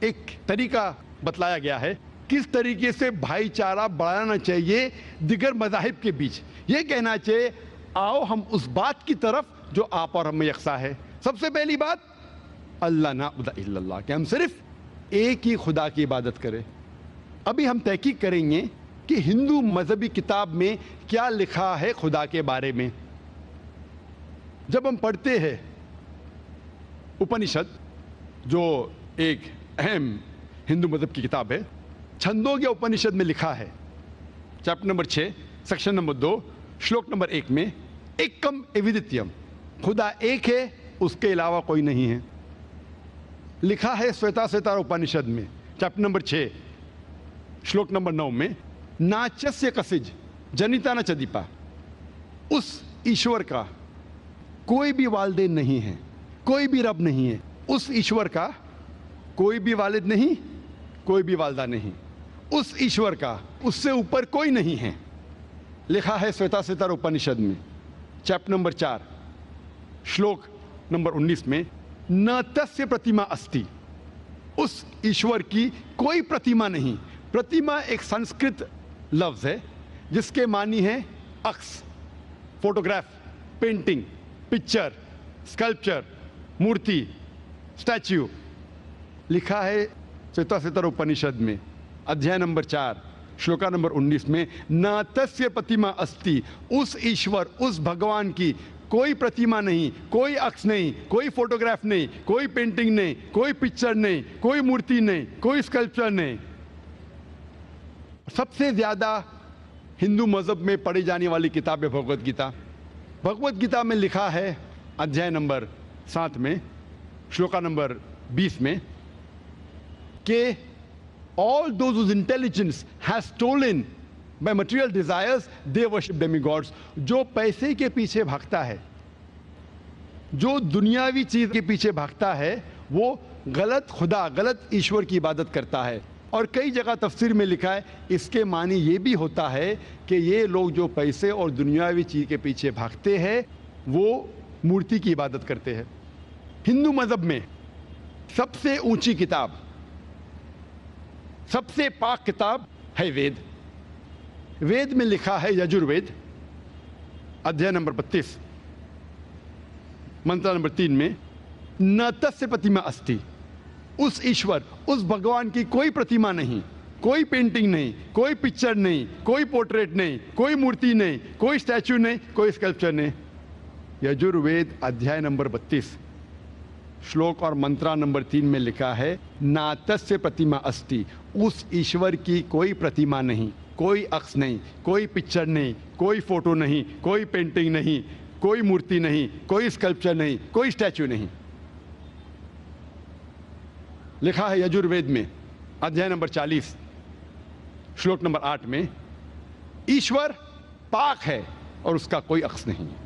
ایک طریقہ بتلایا گیا ہے کس طریقے سے بھائی چارہ بڑھانا چاہیے دیگر مذاہب کے بیچ۔ یہ کہنا چاہیے آؤ ہم اس بات کی طرف جو آپ اور ہم میں یکساں ہے۔ سب سے پہلی بات اللہ نعبد الا اللہ، کہ ہم صرف ایک ہی خدا کی عبادت کریں۔ ابھی ہم تحقیق کریں گے کہ ہندو مذہبی کتاب میں کیا لکھا ہے خدا کے بارے میں۔ جب ہم پڑھتے ہیں اپنشد، جو ایک اہم ہندو مذہب کی کتاب ہے، چھندوگیہ اپنشد میں لکھا ہے، چیپٹر نمبر 6 سیکشن نمبر 2 شلوک نمبر 1 میں، ایکم ایودتیم، خدا ایک ہے، اس کے علاوہ کوئی نہیں ہے۔ لکھا ہے سویتا سویتار اپنشد میں چیپٹر نمبر 6 شلوک نمبر 9 میں، ناچسیہ کسج جنیتا نہ چدیپا، اس ایشور کا کوئی بھی والدین نہیں ہے، کوئی بھی رب نہیں ہے، اس ایشور کا کوئی بھی والد نہیں، کوئی بھی والدہ نہیں، اس ایشور کا اس سے اوپر کوئی نہیں ہے۔ لکھا ہے سویتا سویتار اپنشد میں چیپٹر نمبر 4 شلوک نمبر 19 میں، نہ تسیہ پرتیما استی، اس ایشور کی کوئی پرتیما نہیں۔ پرتیما ایک سنسکرت لفظ ہے جس کے معنی ہے عکس، فوٹوگراف، پینٹنگ، پکچر، اسکلپچر، مورتی، اسٹیچو۔ لکھا ہے سویتا سویتار اپنشد میں ادھیائے نمبر 4 شلوکا نمبر 19 میں، نہ تسیہ پرتیما استی، اس ایشور، اس بھگوان کی کوئی پرتیما نہیں، کوئی عکس نہیں، کوئی فوٹوگراف نہیں، کوئی پینٹنگ نہیں، کوئی پکچر نہیں، کوئی مورتی نہیں، کوئی اسکلپچر نہیں۔ سب سے زیادہ ہندو مذہب میں پڑھی جانے والی کتاب ہے بھگوت گیتا۔ بھگوت گیتا میں لکھا ہے ادھیائے نمبر 7 میں شلوکا نمبر 20 میں کہ all those whose intelligence has stolen by material desires they worship demigods، جو پیسے کے پیچھے بھاگتا ہے، جو دنیاوی چیز کے پیچھے بھاگتا ہے، وہ غلط خدا، غلط ایشور کی عبادت کرتا ہے۔ اور کئی جگہ تفسیر میں لکھا ہے اس کے معنی یہ بھی ہوتا ہے کہ یہ لوگ جو پیسے اور دنیاوی چیز کے پیچھے بھاگتے ہیں وہ مورتی کی عبادت کرتے ہیں۔ ہندو مذہب میں سب سے اونچی کتاب، سب سے پاک کتاب ہے وید۔ وید میں لکھا ہے یجروید ادھیائے نمبر 32 منتر نمبر 3 میں، نہ تسیہ پرتیما استی، اس ایشور، اس بھگوان کی کوئی پرتیما نہیں، کوئی پینٹنگ نہیں، کوئی پکچر نہیں، کوئی پورٹریٹ نہیں، کوئی مورتی نہیں، کوئی اسٹیچو نہیں، کوئی اسکلپچر نہیں۔ یجروید ادھیائے نمبر 32 شلوک اور منترا نمبر 3 میں لکھا ہے، ناتسیہ پرتیما استی، اس ایشور کی کوئی پرتیما نہیں، کوئی عکس نہیں، کوئی پکچر نہیں، کوئی فوٹو نہیں، کوئی پینٹنگ نہیں، کوئی مورتی نہیں، کوئی اسکلپچر نہیں، کوئی اسٹیچو نہیں۔ لکھا ہے یجروید میں ادھیائے نمبر 40 شلوک نمبر 8 میں، ایشور پاک ہے اور اس کا کوئی عکس نہیں ہے۔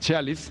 46,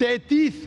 33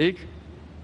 1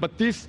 32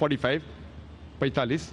45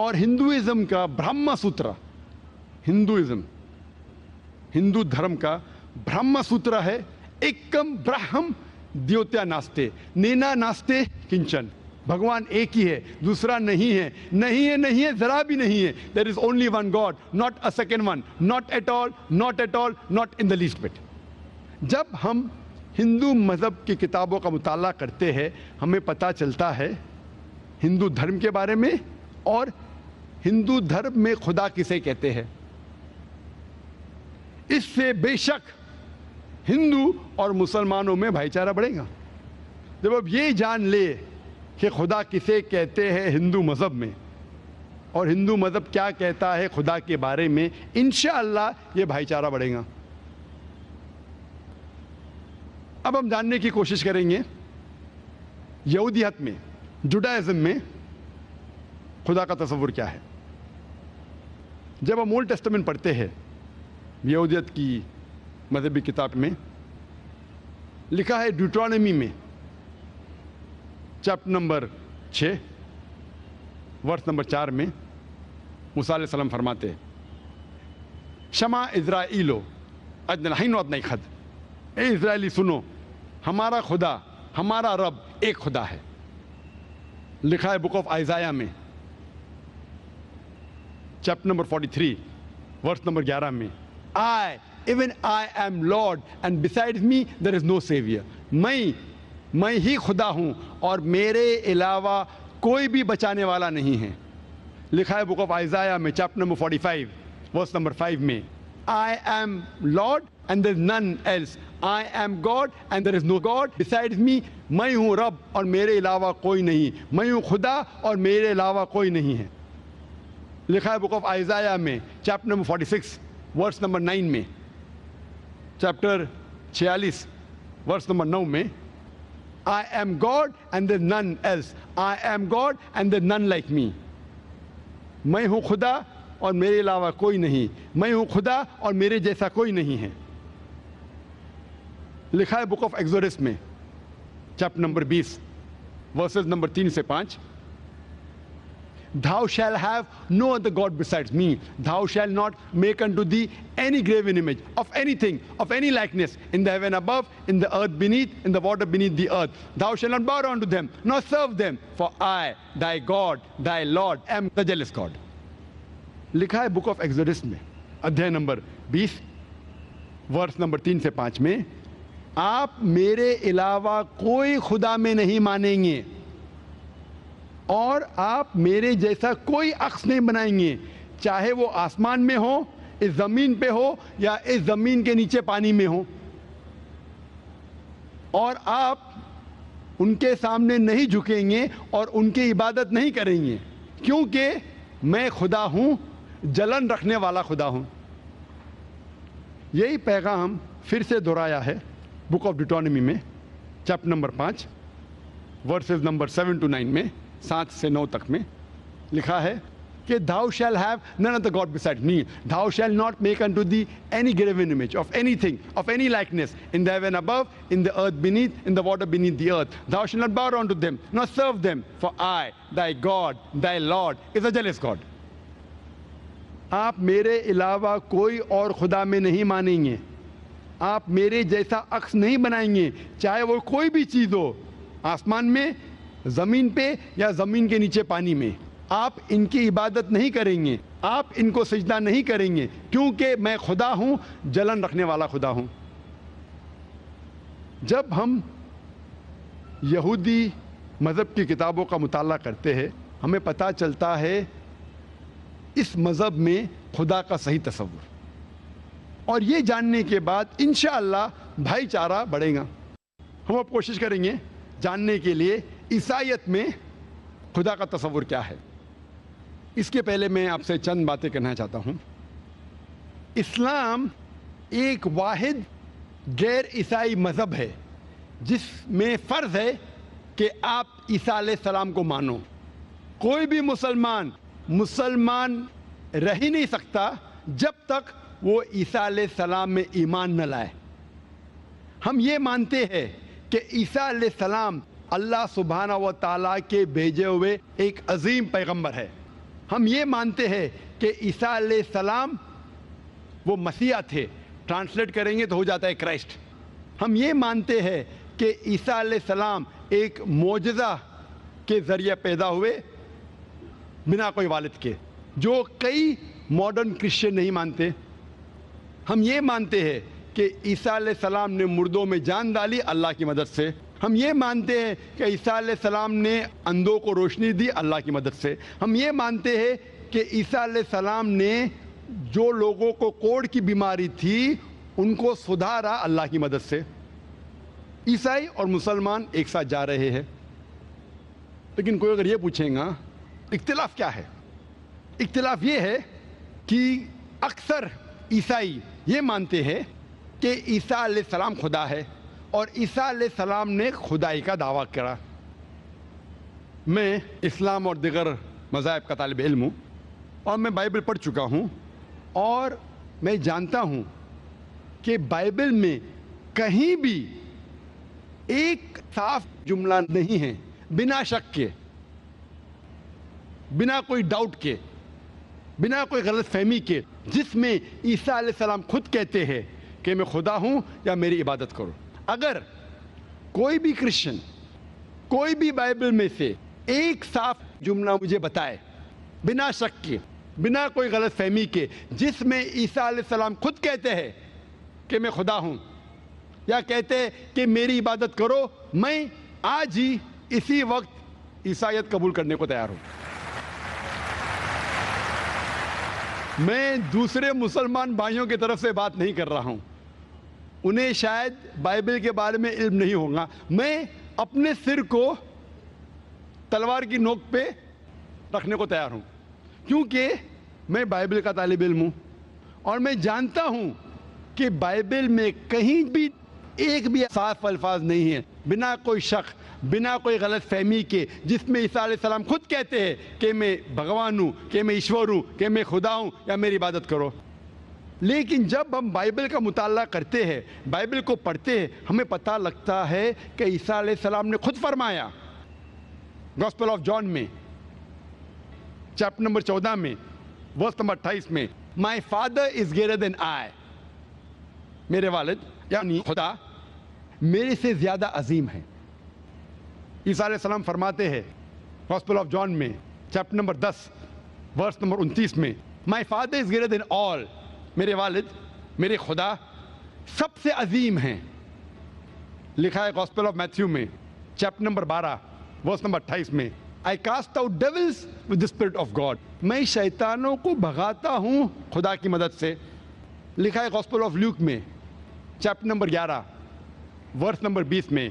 اور ہندوازم کا برہما سوتر، ہندو دھرم کا برہما سوتر ہے ایکم برہم دیوتیا ناستے نینا ناستے کنچن، بھگوان ایک ہی ہے، دوسرا نہیں ہے، نہیں ہے، نہیں ہے، ذرا بھی نہیں ہے. There is only one God, not a second one, not at all, not at all, not in the least bit. جب ہم ہندو مذہب کی کتابوں کا مطالعہ کرتے ہیں ہمیں پتہ چلتا ہے ہندو دھرم کے بارے میں، اور ہندو دھرم میں خدا کسے کہتے ہیں. اس سے بے شک ہندو اور مسلمانوں میں بھائی چارہ بڑھے گا. جب اب یہ جان لے کہ خدا کسے کہتے ہیں ہندو مذہب میں، اور ہندو مذہب کیا کہتا ہے خدا کے بارے میں، انشاءاللہ یہ بھائی چارہ بڑھے گا. اب ہم جاننے کی کوشش کریں گے یہودیت میں، جوڈائزم میں خدا کا تصور کیا ہے. جب ہم اولڈ ٹیسٹمنٹ پڑھتے ہیں یہودیت کی مذہبی کتاب میں، لکھا ہے ڈیوٹرانومی میں چیپٹر نمبر 6 ورس نمبر 4 میں موسیٰ علیہ السلام فرماتے ہیں شما اسرائیلو اجنحین و ادنی خد، اے اسرائیلی سنو، ہمارا خدا، ہمارا رب ایک خدا ہے. لکھا ہے بک آف آئزایہ میں چیپٹر نمبر 43 ورس نمبر 11 میں even I am Lord and besides me there is no savior. میں ہی خدا ہوں اور میرے علاوہ کوئی بھی بچانے والا نہیں ہے. لکھا ہے بک آف آئزایہ میں چیپٹر نمبر 45 ورس نمبر 5 میں I am Lord and there is none else. I am God and there is no God besides me. میں ہوں رب اور میرے علاوہ کوئی نہیں، میں ہوں خدا اور میرے علاوہ کوئی نہیں ہے. لکھا ہے بک آف آئزایہ میں چیپٹر نمبر 46 ورس نمبر 9 میں، چیپٹر 46 ورس نمبر 9 میں I am God and there is none else. I am God and there is none like me. میں ہوں خدا اور میرے علاوہ کوئی نہیں، میں ہوں خدا اور میرے جیسا کوئی نہیں ہے. لکھا ہے بک آف ایکسوڈس میں چیپٹر نمبر 20 ورسز نمبر 3 سے 5 Thou shalt have no other God besides me. Thou shalt not make unto thee any graven image of anything, of any likeness, in the heaven above, in the earth beneath, in the water beneath the earth. Thou shalt not bow down to them, nor serve them, for I, thy God, thy Lord, am the jealous God. لکھا ہے بک آف ایکسوڈس میں ادھیائے نمبر 20 ورس نمبر 3 سے 5 میں آپ میرے علاوہ کوئی خدا میں نہیں مانیں گے اور آپ میرے جیسا کوئی عکس نہیں بنائیں گے، چاہے وہ آسمان میں ہو، اس زمین پہ ہو، یا اس زمین کے نیچے پانی میں ہو. اور آپ ان کے سامنے نہیں جھکیں گے اور ان کی عبادت نہیں کریں گے، کیونکہ میں خدا ہوں، جلن رکھنے والا خدا ہوں. یہی پیغام پھر سے دہرایا ہے بک آف ڈیوٹرانومی میں chapter number 5 verses number 7 to 9 میں 7 سے 9 تک میں لکھا ہے کہ thou shall have none other God besides me. Thou shall not make unto thee any graven image of anything, of any likeness, in the heaven above, in the earth beneath, in the water beneath the earth. Thou shalt not bow down to them, nor serve them, for I, thy God, thy Lord, is a jealous God. آپ میرے علاوہ کوئی اور خدا میں نہیں مانیں گے، آپ میرے جیسا عکس نہیں بنائیں گے، چاہے وہ کوئی بھی چیز ہو، آسمان میں، زمین پہ، یا زمین کے نیچے پانی میں. آپ ان کی عبادت نہیں کریں گے، آپ ان کو سجدہ نہیں کریں گے، کیونکہ میں خدا ہوں، جلن رکھنے والا خدا ہوں. جب ہم یہودی مذہب کی کتابوں کا مطالعہ کرتے ہیں ہمیں پتہ چلتا ہے اس مذہب میں خدا کا صحیح تصور، اور یہ جاننے کے بعد انشاءاللہ بھائی چارہ بڑھے گا. ہم اب کوشش کریں گے جاننے کے لیے عیسائیت میں خدا کا تصور کیا ہے. اس کے پہلے میں آپ سے چند باتیں کرنا چاہتا ہوں. اسلام ایک واحد غیر عیسائی مذہب ہے جس میں فرض ہے کہ آپ عیسیٰ علیہ السلام کو مانو. کوئی بھی مسلمان رہ ہی نہیں سکتا جب تک وہ عیسیٰ علیہ السلام میں ایمان نہ لائے. ہم یہ مانتے ہیں کہ عیسیٰ علیہ السلام اللہ سبحانہ و تعالیٰ کے بھیجے ہوئے ایک عظیم پیغمبر ہے. ہم یہ مانتے ہیں کہ عیسیٰ علیہ السلام وہ مسیح تھے، ٹرانسلیٹ کریں گے تو ہو جاتا ہے کرائسٹ۔ ہم یہ مانتے ہیں کہ عیسیٰ علیہ السلام ایک معجزہ کے ذریعے پیدا ہوئے بنا کوئی والد کے، جو کئی ماڈرن کرسچن نہیں مانتے۔ ہم یہ مانتے ہیں کہ عیسیٰ علیہ السلام نے مردوں میں جان ڈالی اللہ کی مدد سے۔ ہم یہ مانتے ہیں کہ عیسیٰ علیہ السلام نے اندھوں کو روشنی دی اللہ کی مدد سے۔ ہم یہ مانتے ہیں کہ عیسیٰ علیہ السلام نے جو لوگوں کو کوڑ کی بیماری تھی ان کو سدھارا اللہ کی مدد سے۔ عیسائی اور مسلمان ایک ساتھ جا رہے ہیں، لیکن کوئی اگر یہ پوچھیں گا اختلاف کیا ہے؟ اختلاف یہ ہے کہ اکثر عیسائی یہ مانتے ہیں کہ عیسیٰ علیہ السلام خدا ہے اور عیسیٰ علیہ السلام نے خدائی کا دعویٰ کرا۔ میں اسلام اور دیگر مذاہب کا طالب علم ہوں اور میں بائبل پڑھ چکا ہوں، اور میں جانتا ہوں کہ بائبل میں کہیں بھی ایک صاف جملہ نہیں ہے بنا شک کے، بنا کوئی ڈاؤٹ کے، بنا کوئی غلط فہمی کے، جس میں عیسیٰ علیہ السلام خود کہتے ہیں کہ میں خدا ہوں یا میری عبادت کرو۔ اگر کوئی بھی کرسچن کوئی بھی بائبل میں سے ایک صاف جملہ مجھے بتائے بنا شک کے، بنا کوئی غلط فہمی کے، جس میں عیسیٰ علیہ السلام خود کہتے ہیں کہ میں خدا ہوں یا کہتے ہیں کہ میری عبادت کرو، میں آج ہی اسی وقت عیسائیت قبول کرنے کو تیار ہوں۔ میں دوسرے مسلمان بھائیوں کی طرف سے بات نہیں کر رہا ہوں، انہیں شاید بائبل کے بارے میں علم نہیں ہوگا۔ میں اپنے سر کو تلوار کی نوک پہ رکھنے کو تیار ہوں، کیونکہ میں بائبل کا طالب علم ہوں اور میں جانتا ہوں کہ بائبل میں کہیں بھی ایک بھی صاف الفاظ نہیں ہیں بنا کوئی شک، بنا کوئی غلط فہمی کے، جس میں عیسیٰ علیہ السلام خود کہتے ہیں کہ میں بھگوان ہوں، کہ میں ایشور ہوں، کہ میں خدا ہوں یا میری عبادت کرو۔ لیکن جب ہم بائبل کا مطالعہ کرتے ہیں، بائبل کو پڑھتے ہیں، ہمیں پتہ لگتا ہے کہ عیسیٰ علیہ السلام نے خود فرمایا گوسپل آف جان میں چیپٹر نمبر 14 میں ورس نمبر 28 میں، my father is greater than آئی، میرے والد یعنی خدا میرے سے زیادہ عظیم ہے۔ عیسیٰ علیہ السلام فرماتے ہیں گوسپل آف جان میں چیپٹر نمبر 10 ورس نمبر 29 میں، my father is greater than آل، میرے والد، میرے خدا سب سے عظیم ہیں۔ لکھا ہے گوسپل آف میتھیو میں چیپٹر نمبر 12 ورس نمبر 28 میں، I cast out devils with the spirit of God، میں شیطانوں کو بھگاتا ہوں خدا کی مدد سے۔ لکھا ہے گوسپل آف لیوک میں چیپٹر نمبر 11 ورس نمبر 20 میں،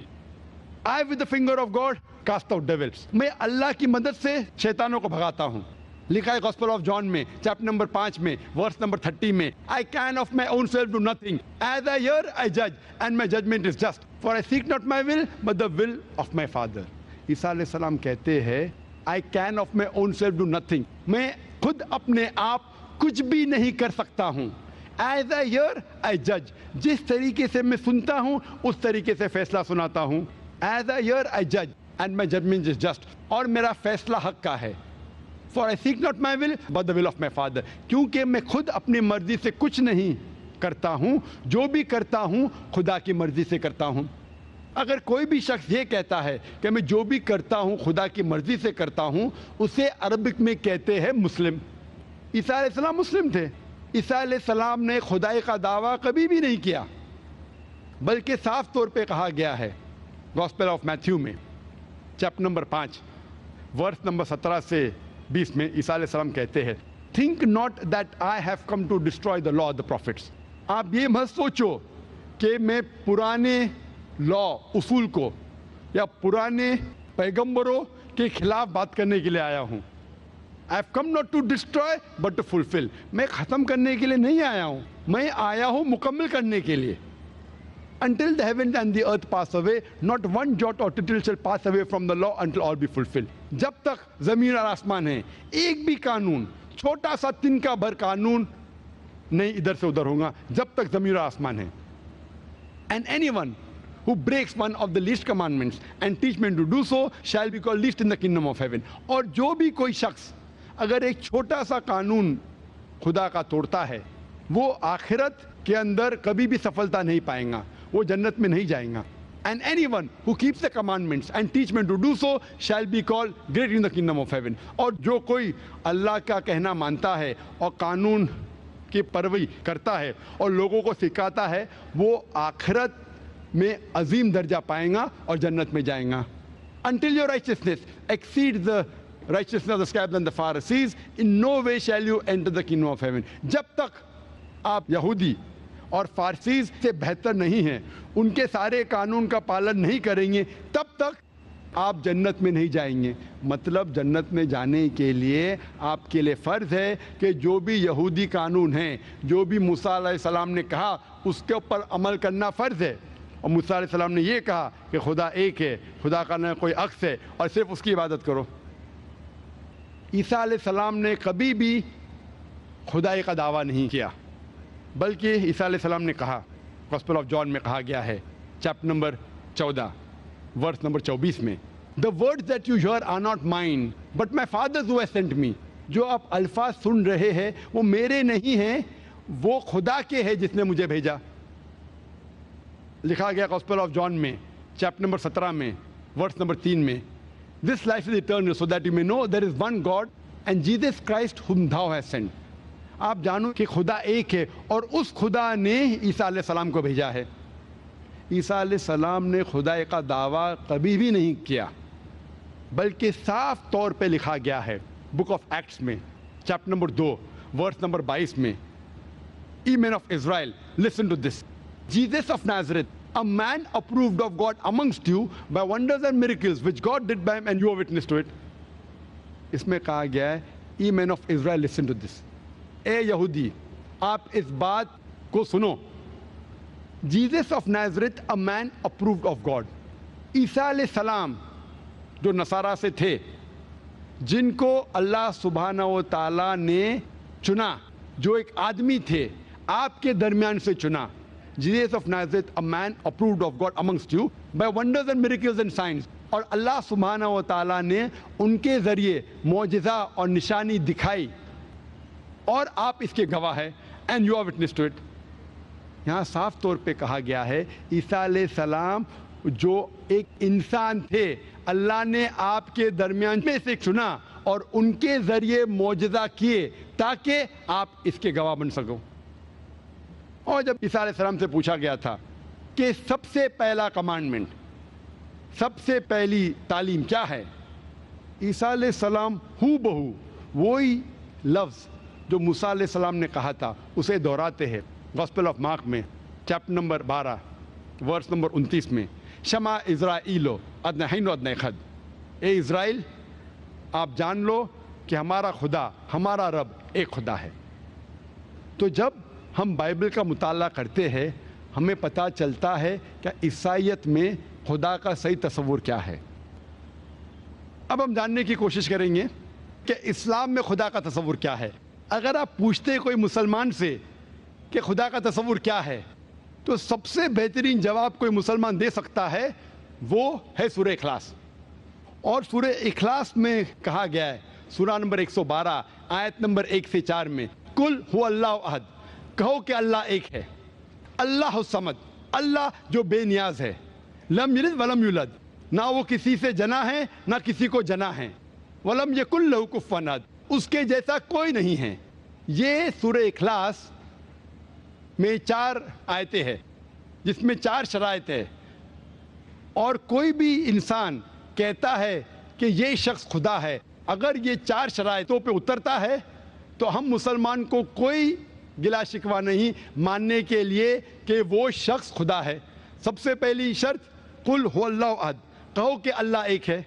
I with the finger of God cast out devils، میں اللہ کی مدد سے شیطانوں کو بھگاتا ہوں۔ لکھا ہے گوسپل آف جان میں چیپٹر نمبر 5 میں ورس نمبر 30 میں، I can of my own self do nothing, as I hear I judge and my judgment is just, for I seek not my will but the will of my Father۔ عیسیٰ علیہ السلام کہتے ہیں I can of my own self do nothing، میں خود اپنے آپ کچھ بھی نہیں کر سکتا ہوں۔ As I hear I judge، جس طریقے سے میں سنتا ہوں اس طریقے سے فیصلہ سناتا ہوں۔ As I hear I judge and my judgment is just، اور میرا فیصلہ حق کا ہے۔ For I seek not my will but the will of my Father، کیونکہ میں خود اپنی مرضی سے کچھ نہیں کرتا ہوں، جو بھی کرتا ہوں خدا کی مرضی سے کرتا ہوں۔ اگر کوئی بھی شخص یہ کہتا ہے کہ میں جو بھی کرتا ہوں خدا کی مرضی سے کرتا ہوں، اسے عربک میں کہتے ہیں مسلم۔ عیسیٰ علیہ السلام مسلم تھے۔ عیسیٰ علیہ السلام نے خدائی کا دعویٰ کبھی بھی نہیں کیا، بلکہ صاف طور پہ کہا گیا ہے گوسپل آف میتھیو میں چیپٹر نمبر 5 ورس نمبر 17 سے 20 میں عیسیٰ علیہ السلام کہتے ہیں، think not that I have come to destroy the law of the prophets, آپ یہ مت سوچو کہ میں پرانے لا اصول کو یا پرانے پیغمبروں کے خلاف بات کرنے کے لیے آیا ہوں۔ I have come not to destroy but to fulfill، میں ختم کرنے کے لیے نہیں آیا ہوں، میں آیا ہوں مکمل کرنے کے لیے۔ Until the heavens and the earth pass away, not one jot or tittle shall pass away from the law until all be fulfilled۔ جب تک زمین اور آسمان ہے، ایک بھی قانون، چھوٹا سا تنکا بھر قانون نہیں ادھر سے ادھر ہوگا جب تک زمین اور آسمان ہے۔ And anyone who breaks one of the least commandments and teach men to do so shall be called least in the kingdom of heaven۔ اور جو بھی کوئی شخص اگر ایک چھوٹا سا قانون خدا کا توڑتا ہے وہ آخرت کے اندر کبھی بھی سفلتا نہیں پائیں گا, وہ جنت میں نہیں جائیں گا. And anyone who keeps the commandments and teach men to do so shall be called great in the kingdom of heaven. اور جو کوئی اللہ کا کہنا مانتا ہے اور قانون کی پیروی کرتا ہے اور لوگوں کو سکھاتا ہے وہ آخرت میں عظیم درجہ پائیں گا اور جنت میں جائیں گا. Until your righteousness exceeds the righteousness of the scribes and the Pharisees, in no way shall you enter the kingdom of heaven. جب تک آپ یہودی اور فارسیز سے بہتر نہیں ہیں, ان کے سارے قانون کا پالن نہیں کریں گے, تب تک آپ جنت میں نہیں جائیں گے. مطلب جنت میں جانے کے لیے آپ کے لیے فرض ہے کہ جو بھی یہودی قانون ہیں, جو بھی موسیٰ علیہ السلام نے کہا اس کے اوپر عمل کرنا فرض ہے. اور موسیٰ علیہ السلام نے یہ کہا کہ خدا ایک ہے, خدا کا نہ کوئی عکس ہے, اور صرف اس کی عبادت کرو. عیسیٰ علیہ السلام نے کبھی بھی خدائی کا دعویٰ نہیں کیا, بلکہ عیسیٰ علیہ السلام نے کہا, گوسپل آف جان میں کہا گیا ہے چیپٹر نمبر 14 ورس نمبر 24 میں, The words that you hear are not mine, but my Father's who has sent me. جو آپ الفاظ سن رہے ہیں وہ میرے نہیں ہیں, وہ خدا کے ہیں جس نے مجھے بھیجا. لکھا گیا گوسپل آف جان میں چیپٹر نمبر 17 میں ورس نمبر 3 میں, This life is eternal so that you may know there is one God and Jesus Christ whom thou hast sent. آپ جانو کہ خدا ایک ہے اور اس خدا نے عیسیٰ علیہ السلام کو بھیجا ہے. عیسیٰ علیہ السلام نے خدا کا دعویٰ کبھی بھی نہیں کیا, بلکہ صاف طور پہ لکھا گیا ہے بک آف ایکٹس میں چیپٹر نمبر 2 ورس نمبر 22 میں, Ye men of Israel, listen to this. Jesus of Nazareth, a man approved of God amongst you by wonders and miracles which God did by him and you are witness to it. اس میں کہا گیا ہے Ye men of Israel, listen to this. اے یہودی آپ اس بات کو سنو. Jesus of Nazareth a man approved of God. عیسیٰ علیہ السلام جو نصارہ سے تھے, جن کو اللہ سبحانہ و تعالیٰ نے چنا, جو ایک آدمی تھے آپ کے درمیان سے چنا. Jesus of Nazareth a man approved of God amongst you by wonders and miracles and signs. اور اللہ سبحانہ و تعالیٰ نے ان کے ذریعے معجزہ اور نشانی دکھائی اور آپ اس کے گواہ ہے, and you are witness to it. یہاں صاف طور پہ کہا گیا ہے عیسیٰ علیہ السلام جو ایک انسان تھے, اللہ نے آپ کے درمیان میں سے چنا اور ان کے ذریعے معجزہ کیے تاکہ آپ اس کے گواہ بن سکو. اور جب عیسیٰ علیہ السلام سے پوچھا گیا تھا کہ سب سے پہلا کمانڈمنٹ, سب سے پہلی تعلیم کیا ہے, عیسیٰ علیہ السلام ہو بہو وہی لفظ جو موسیٰ علیہ السلام نے کہا تھا اسے دہراتے ہیں گوسپل آف مارک میں چیپٹر نمبر 12 ورس نمبر 29 میں, شما اسرائیلو ادنی حین و ادنی خد. اے اسرائیل آپ جان لو کہ ہمارا خدا, ہمارا رب ایک خدا ہے. تو جب ہم بائبل کا مطالعہ کرتے ہیں ہمیں پتہ چلتا ہے کہ عیسائیت میں خدا کا صحیح تصور کیا ہے. اب ہم جاننے کی کوشش کریں گے کہ اسلام میں خدا کا تصور کیا ہے. اگر آپ پوچھتے کوئی مسلمان سے کہ خدا کا تصور کیا ہے تو سب سے بہترین جواب کوئی مسلمان دے سکتا ہے وہ ہے سورہ اخلاص. اور سورہ اخلاص میں کہا گیا ہے سورہ نمبر 112 آیت نمبر 1 سے 4 میں, کل هو اللہ احد, کہو کہ اللہ ایک ہے, اللہ الصمد, اللہ جو بے نیاز ہے, لم یلد ولم یولد, نہ وہ کسی سے جنا ہے نہ کسی کو جنا ہے, ولم یکن لہ کفوا احد, اس کے جیسا کوئی نہیں ہے. یہ سورہ اخلاص میں 4 آیتیں ہیں جس میں 4 شرائط ہے, اور کوئی بھی انسان کہتا ہے کہ یہ شخص خدا ہے, اگر یہ 4 شرائطوں پہ اترتا ہے تو ہم مسلمان کو کوئی گلا شکوہ نہیں ماننے کے لیے کہ وہ شخص خدا ہے. سب سے پہلی شرط قل هو اللہ احد, کہو کہ اللہ ایک ہے.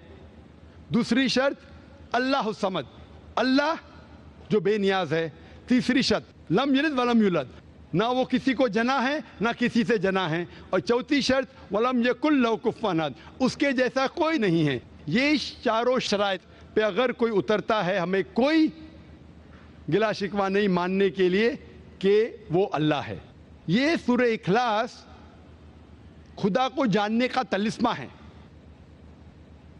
دوسری شرط اللہ الصمد, اللہ جو بے نیاز ہے. تیسری شرط لم یلد ولم یولد, نہ وہ کسی کو جنا ہے نہ کسی سے جنا ہے. اور چوتھی شرط ولم یکن لہ کفوا احد, اس کے جیسا کوئی نہیں ہے. یہ چاروں شرائط پہ اگر کوئی اترتا ہے ہمیں کوئی گلا شکوہ نہیں ماننے کے لیے کہ وہ اللہ ہے. یہ سورہ اخلاص خدا کو جاننے کا طلسمہ ہے.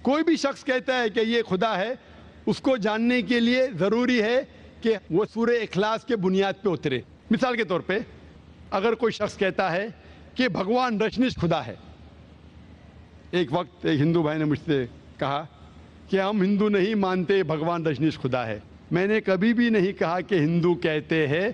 کوئی بھی شخص کہتا ہے کہ یہ خدا ہے, اس کو جاننے کے لیے ضروری ہے کہ وہ سورہ اخلاص کے بنیاد پہ اترے. مثال کے طور پہ اگر کوئی شخص کہتا ہے کہ بھگوان رجنیش خدا ہے. ایک وقت ایک ہندو بھائی نے مجھ سے کہا کہ ہم ہندو نہیں مانتے بھگوان رجنیش خدا ہے. میں نے کبھی بھی نہیں کہا کہ ہندو کہتے ہیں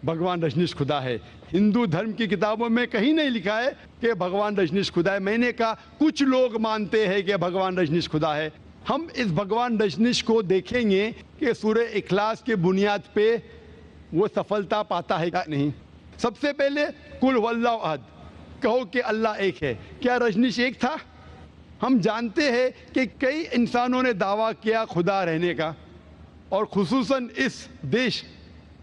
بھگوان رجنیش خدا ہے. ہندو دھرم کی کتابوں میں کہیں نہیں لکھا ہے کہ بھگوان رجنیش خدا ہے. میں نے کہا کچھ لوگ مانتے ہیں کہ بھگوان رجنیش خدا ہے. ہم اس بھگوان رجنیش کو دیکھیں گے کہ سورہ اخلاص کے بنیاد پہ وہ سفلتا پاتا ہے یا نہیں. سب سے پہلے قل هو اللہ احد، کہو کہ اللہ ایک ہے. کیا رجنیش ایک تھا؟ ہم جانتے ہیں کہ کئی انسانوں نے دعویٰ کیا خدا رہنے کا، اور خصوصاً اس دیش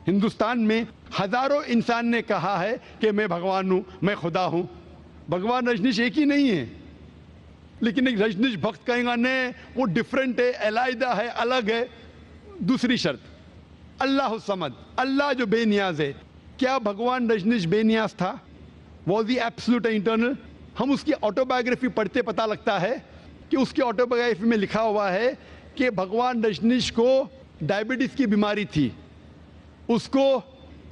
ہندوستان میں ہزاروں انسان نے کہا ہے کہ میں بھگوان ہوں، میں خدا ہوں. بھگوان رجنیش ایک ہی نہیں ہے. لیکن ایک رجنیش بھکت کہیں گا نہیں وہ ڈیفرنٹ ہے، علیحدہ ہے، الگ ہے. دوسری شرط اللہ الصمد، اللہ جو بے نیاز ہے. کیا بھگوان رجنیش بے نیاز تھا؟ Was he absolute internal? ہم اس کی آٹوبایوگرافی پڑھتے پتہ لگتا ہے کہ اس کی آٹوبایوگرافی میں لکھا ہوا ہے کہ بھگوان رجنیش کو ڈائبٹیز کی بیماری تھی، اس کو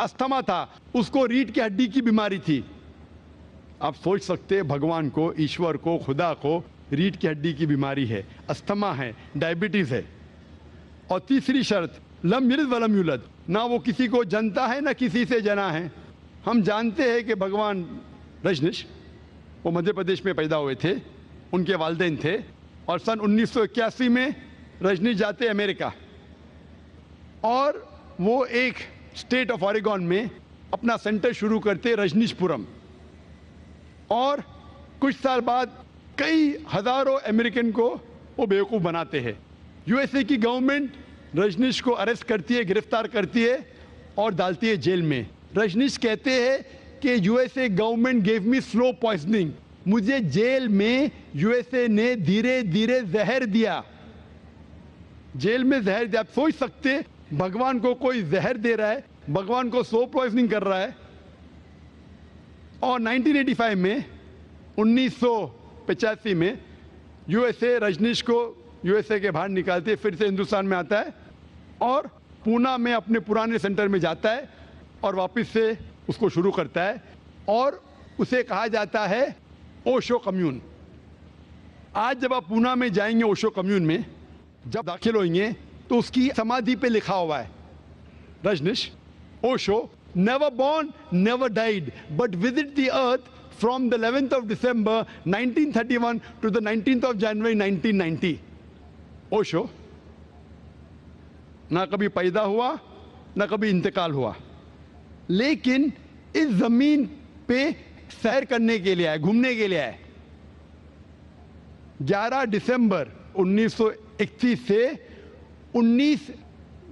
استھما تھا، اس کو ریڑھ کی ہڈی کی بیماری تھی. آپ سوچ سکتے بھگوان کو، ایشور کو، خدا کو ریڑھ کی ہڈی کی بیماری ہے، استھما ہے، ڈائبٹیز ہے. اور تیسری شرط لم یلد ولم یولد، نہ وہ کسی کو جنتا ہے نہ کسی سے جنا ہے. ہم جانتے ہیں کہ بھگوان رجنیش وہ مدھیہ پردیش میں پیدا ہوئے تھے، ان کے والدین تھے، اور سن 1981 میں رجنیش جاتے امریکہ، اور وہ ایک اسٹیٹ آف اوریگون میں اپنا سینٹر شروع کرتے رجنیش پورم. اور کچھ سال بعد کئی ہزاروں امریکن کو وہ بیوقوف بناتے ہیں. یو ایس اے کی گورنمنٹ رجنیش کو اریسٹ کرتی ہے، گرفتار کرتی ہے اور ڈالتی ہے جیل میں. رجنیش کہتے ہیں کہ U S a government give me slow poisoning, مجھے جیل میں یو ایس اے نے دھیرے دھیرے زہر دیا. جیل میں زہر دیا. آپ سوچ سکتے بھگوان کو کوئی زہر دے رہا ہے، بھگوان کو سلو پوائزننگ کر رہا ہے. اور 1985 میں 1985 میں یو ایس اے رجنیش کو یو ایس اے کے باہر نکالتے، پھر سے ہندوستان میں آتا ہے اور پونا میں اپنے پرانے سینٹر میں جاتا ہے اور واپس سے اس کو شروع کرتا ہے، اور اسے کہا جاتا ہے اوشو کمیون. آج جب آپ پونا میں جائیں گے اوشو کمیون میں جب داخل ہوئیں گے تو اس کی سمادھی پہ لکھا ہوا ہے Rajneesh Osho never born, never died, but visit the earth from the 11th of December 1931 to the 19th of January 1990. Osho نہ کبھی پیدا ہوا نہ کبھی انتقال ہوا، لیکن اس زمین پہ سیر کرنے کے لیے آئے، گھومنے کے لیے آئے. 11 دسمبر 1931 سے 19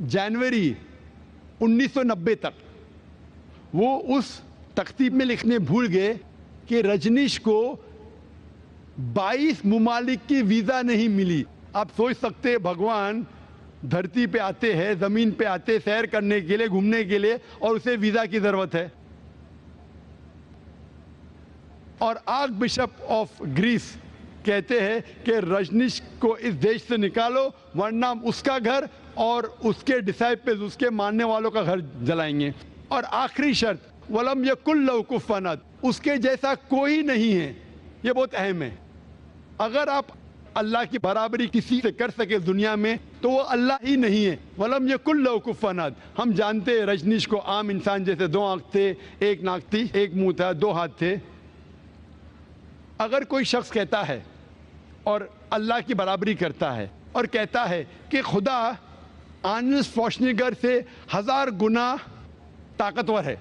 جنوری 1990 تک وہ اس تختیب میں لکھنے بھول گئے کہ رجنیش کو 22 ممالک کی ویزا نہیں ملی. آپ سوچ سکتے بھگوان دھرتی پہ آتے ہیں، زمین پہ آتے سیر کرنے کے لیے، گھومنے کے لیے، اور اسے ویزا کی ضرورت ہے. اور آرک بشپ آف گریس کہتے ہیں کہ رجنیش کو اس دیش سے نکالو ورنہ اس کا گھر اور اس کے ڈسائپلز، اس کے ماننے والوں کا گھر جلائیں گے. اور آخری شرط وَلَمْ يَكُنْ لَهُ كُفُوًا أَحَدٌ، اس کے جیسا کوئی نہیں ہے. یہ بہت اہم ہے. اگر آپ اللہ کی برابری کسی سے کر سکے دنیا میں تو وہ اللہ ہی نہیں ہے. وَلَمْ يَكُنْ لَهُ كُفُوًا أَحَدٌ. ہم جانتے ہیں رجنیش کو عام انسان جیسے 2 آنکھ تھے، 1 ناک تھی، 1 منہ تھا، 2 ہاتھ تھے. اگر کوئی شخص کہتا ہے اور اللہ کی برابری کرتا ہے اور کہتا ہے کہ خدا آرنلڈ شوارزنیگر سے 1000 گنا طاقتور ہے.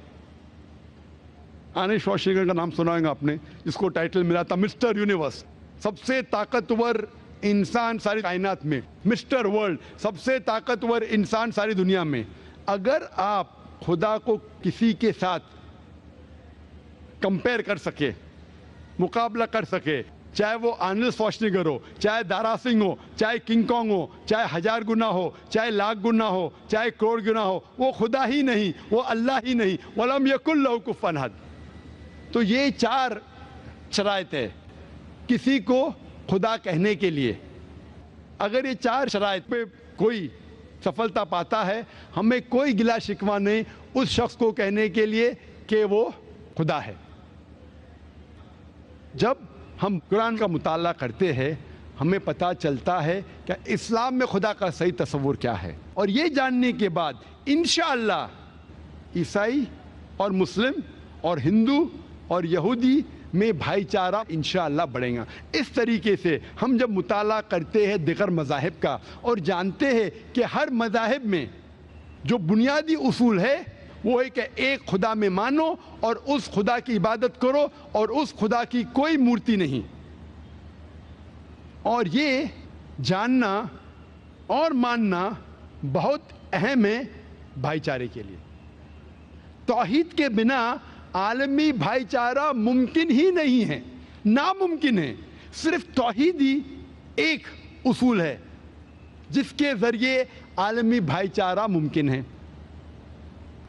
آرنلڈ شوارزنیگر کا نام سنا ہوگا آپ نے، جس کو ٹائٹل ملا تھا مسٹر یونیورس، سب سے طاقتور انسان ساری کائنات میں، مسٹر ورلڈ، سب سے طاقتور انسان ساری دنیا میں. اگر آپ خدا کو کسی کے ساتھ کمپیئر کر سکے، مقابلہ کر سکے، چاہے وہ آرنلڈ شوارزنیگر ہو، چاہے دارا سنگھ ہو، چاہے کنگ کانگ ہو، چاہے 1000 گنا ہو، چاہے 1,00,000 گنا ہو، چاہے کروڑ گنا ہو، وہ خدا ہی نہیں، وہ اللہ ہی نہیں. وَلَمْ يَكُنْ لَهُ كُفُوًا أَحَدٌ. تو یہ 4 شرائط ہے کسی کو خدا کہنے کے لیے. اگر یہ 4 شرائط پہ کوئی سفلتا پاتا ہے ہمیں کوئی گلا شکوہ نہیں اس شخص کو کہنے کے لیے کہ وہ خدا ہے۔ جب ہم قرآن کا مطالعہ کرتے ہیں ہمیں پتہ چلتا ہے کہ اسلام میں خدا کا صحیح تصور کیا ہے، اور یہ جاننے کے بعد انشاءاللہ عیسائی اور مسلم اور ہندو اور یہودی میں بھائی چارہ انشاءاللہ بڑھیں گا۔ اس طریقے سے ہم جب مطالعہ کرتے ہیں دیگر مذاہب کا اور جانتے ہیں کہ ہر مذاہب میں جو بنیادی اصول ہے وہ ہے کہ ایک خدا میں مانو اور اس خدا کی عبادت کرو اور اس خدا کی کوئی مورتی نہیں، اور یہ جاننا اور ماننا بہت اہم ہے بھائی چارے کے لیے۔ توحید کے بنا عالمی بھائی چارہ ممکن ہی نہیں ہے، ناممکن ہے۔ صرف توحید ہی ایک اصول ہے جس کے ذریعے عالمی بھائی چارہ ممکن ہے،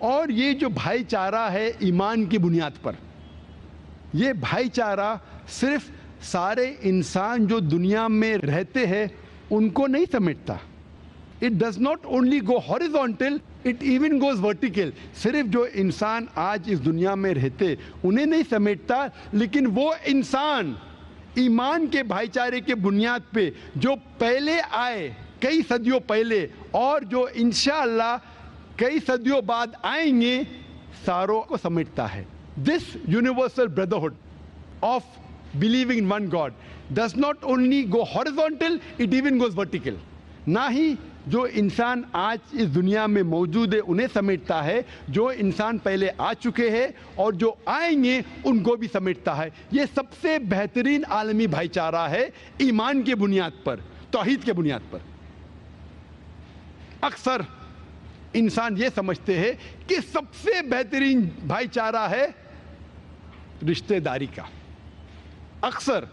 اور یہ جو بھائی چارہ ہے ایمان کی بنیاد پر، یہ بھائی چارہ صرف سارے انسان جو دنیا میں رہتے ہیں ان کو نہیں سمیٹتا۔ It does not only go horizontal, it even goes vertical۔ صرف جو انسان آج اس دنیا میں رہتے انہیں نہیں سمیٹتا، لیکن وہ انسان ایمان کے بھائی چارے کے بنیاد پہ جو پہلے آئے کئی صدیوں پہلے اور جو انشاءاللہ کئی صدیوں بعد آئیں گے، ساروں کو سمیٹتا ہے۔ This universal brotherhood of believing in one God does not only go horizontal, it even goes vertical۔ نہ ہی جو انسان آج اس دنیا میں موجود ہے انہیں سمیٹتا ہے، جو انسان پہلے آ چکے ہیں اور جو آئیں گے ان کو بھی سمیٹتا ہے۔ یہ سب سے بہترین عالمی بھائی چارہ ہے ایمان کے بنیاد پر، توحید کے بنیاد پر۔ اکثر انسان یہ سمجھتے ہیں کہ سب سے بہترین بھائی چارہ ہے رشتہ داری کا۔ اکثر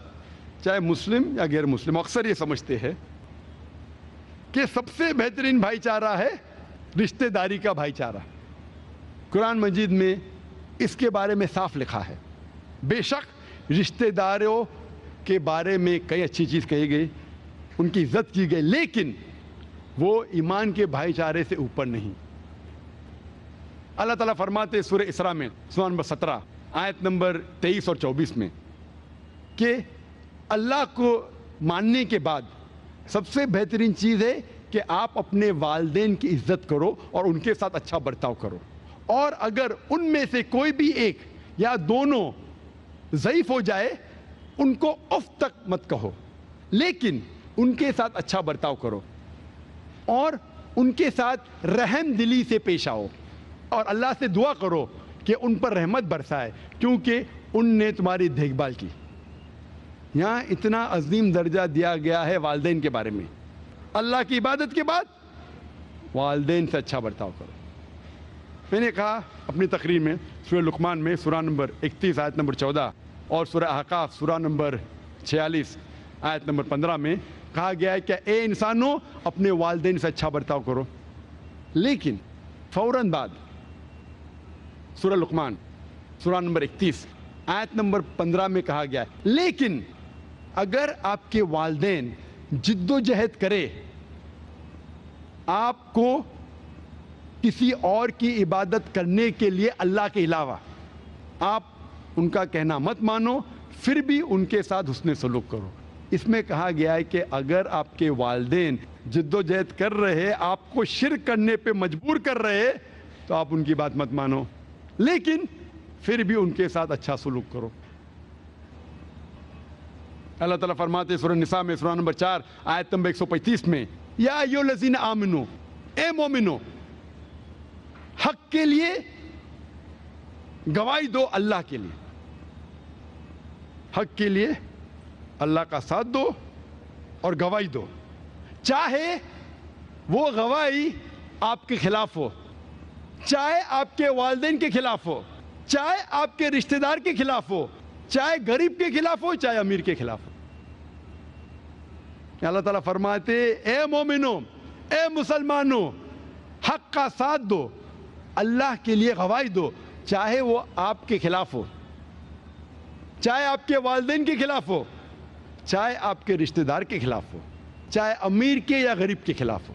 چاہے مسلم یا غیر مسلم اکثر یہ سمجھتے ہیں کہ سب سے بہترین بھائی چارہ ہے رشتہ داری کا بھائی چارہ۔ قرآن مجید میں اس کے بارے میں صاف لکھا ہے۔ بے شک رشتہ داروں کے بارے میں کئی اچھی چیز کہی گئی، ان کی عزت کی گئی، لیکن وہ ایمان کے بھائی چارے سے اوپر نہیں۔ اللہ تعالیٰ فرماتے ہیں سورہ اسراء میں سورہ نمبر 17 آیت نمبر 23 اور 24 میں کہ اللہ کو ماننے کے بعد سب سے بہترین چیز ہے کہ آپ اپنے والدین کی عزت کرو اور ان کے ساتھ اچھا برتاؤ کرو، اور اگر ان میں سے کوئی بھی ایک یا دونوں ضعیف ہو جائے ان کو اف تک مت کہو، لیکن ان کے ساتھ اچھا برتاؤ کرو اور ان کے ساتھ رحم دلی سے پیش آؤ، اور اللہ سے دعا کرو کہ ان پر رحمت برسائے کیونکہ ان نے تمہاری دیکھ بھال کی۔ یہاں اتنا عظیم درجہ دیا گیا ہے والدین کے بارے میں۔ اللہ کی عبادت کے بعد والدین سے اچھا برتاؤ کرو۔ میں نے کہا اپنی تقریر میں سورہ لقمان میں سورہ نمبر 31 آیت نمبر 14 اور سورہ احقاف سورہ نمبر 46 آیت نمبر 15 میں کہا گیا ہے کہ اے انسانوں اپنے والدین سے اچھا برتاؤ کرو، لیکن فوراً بعد سورہ لقمان سورہ نمبر 31 آیت نمبر 15 میں کہا گیا ہے لیکن اگر آپ کے والدین جد و جہد کرے آپ کو کسی اور کی عبادت کرنے کے لیے اللہ کے علاوہ، آپ ان کا کہنا مت مانو، پھر بھی ان کے ساتھ حسن سلوک کرو۔ اس میں کہا گیا ہے کہ اگر آپ کے والدین جد و جہد کر رہے، آپ کو شرک کرنے پہ مجبور کر رہے، تو آپ ان کی بات مت مانو، لیکن پھر بھی ان کے ساتھ اچھا سلوک کرو۔ اللہ تعالیٰ فرماتے سورہ نساء میں سورہ نمبر 4 آیت نمبر 135 میں یا ایھا الذین آمنو، اے مومنو حق کے لیے گواہی دو، اللہ کے لیے حق کے لیے اللہ کا ساتھ دو اور گواہی دو، چاہے وہ گواہی آپ کے خلاف ہو، چاہے آپ کے والدین کے خلاف ہو، چاہے آپ کے رشتہ دار کے خلاف ہو، چاہے غریب کے خلاف ہو، چاہے امیر کے خلاف ہو۔ اللہ تعالیٰ فرماتے اے مومنو، اے مسلمانوں حق کا ساتھ دو، اللہ کے لیے گواہی دو، چاہے وہ آپ کے خلاف ہو، چاہے آپ کے والدین کے خلاف ہو، چاہے آپ کے رشتہ دار کے خلاف ہو، چاہے امیر کے یا غریب کے خلاف ہو۔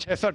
66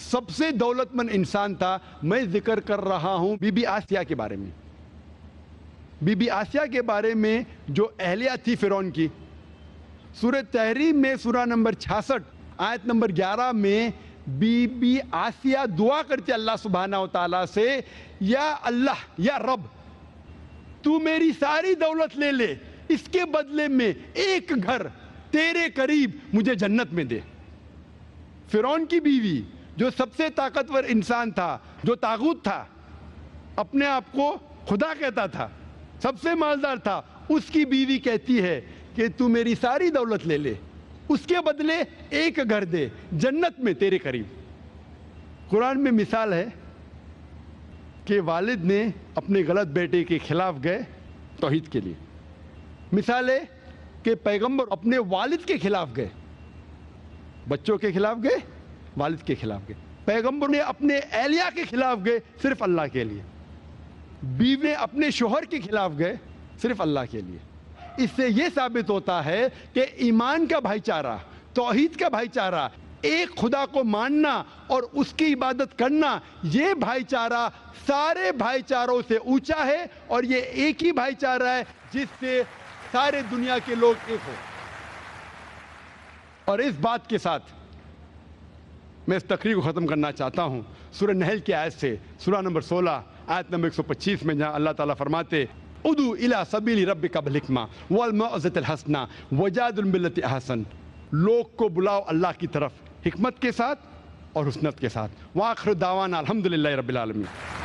سب سے دولت مند انسان تھا. میں ذکر کر رہا ہوں بی بی آسیہ کے بارے میں. بی بی آسیہ کے بارے میں جو اہلیہ تھی فرعون کی. سورہ تحریم میں سورہ نمبر 66 آیت نمبر 11 میں بی بی آسیہ دعا کرتی اللہ سبحانہ و تعالیٰ سے, یا اللہ, یا رب, تو میری ساری دولت لے لے, اس کے بدلے میں ایک گھر تیرے قریب مجھے جنت میں دے. فرعون کی بیوی جو سب سے طاقتور انسان تھا, جو طاغوت تھا, اپنے آپ کو خدا کہتا تھا, سب سے مالدار تھا, اس کی بیوی کہتی ہے کہ تو میری ساری دولت لے لے, اس کے بدلے ایک گھر دے جنت میں تیرے قریب. قرآن میں مثال ہے کہ والد نے اپنے غلط بیٹے کے خلاف گئے توحید کے لیے. مثال ہے کہ پیغمبر اپنے والد کے خلاف گئے, بچوں کے خلاف گئے, والد کے خلاف گئے. پیغمبر نے اپنے اہلیہ کے خلاف گئے صرف اللہ کے لیے. بیوی نے اپنے شوہر کے خلاف گئے صرف اللہ کے لیے. اس سے یہ ثابت ہوتا ہے کہ ایمان کا بھائی چارہ, توحید کا بھائی چارہ, ایک خدا کو ماننا اور اس کی عبادت کرنا, یہ بھائی چارہ سارے بھائی چاروں سے اونچا ہے, اور یہ ایک ہی بھائی چارہ ہے جس سے سارے دنیا کے لوگ ایک ہو. اور اس بات کے ساتھ میں اس تقریر کو ختم کرنا چاہتا ہوں سورہ نحل کی آیت سے, سورہ نمبر 16 آیت نمبر 125 میں, جہاں اللہ تعالیٰ فرماتے ادعو الی سبیل ربک بالحکمہ والموعظۃ الحسنہ وجادل باللتی احسن. لوگ کو بلاؤ اللہ کی طرف حکمت کے ساتھ اور حسنت کے ساتھ. وآخر دعوانا الحمدللہ رب العالمین.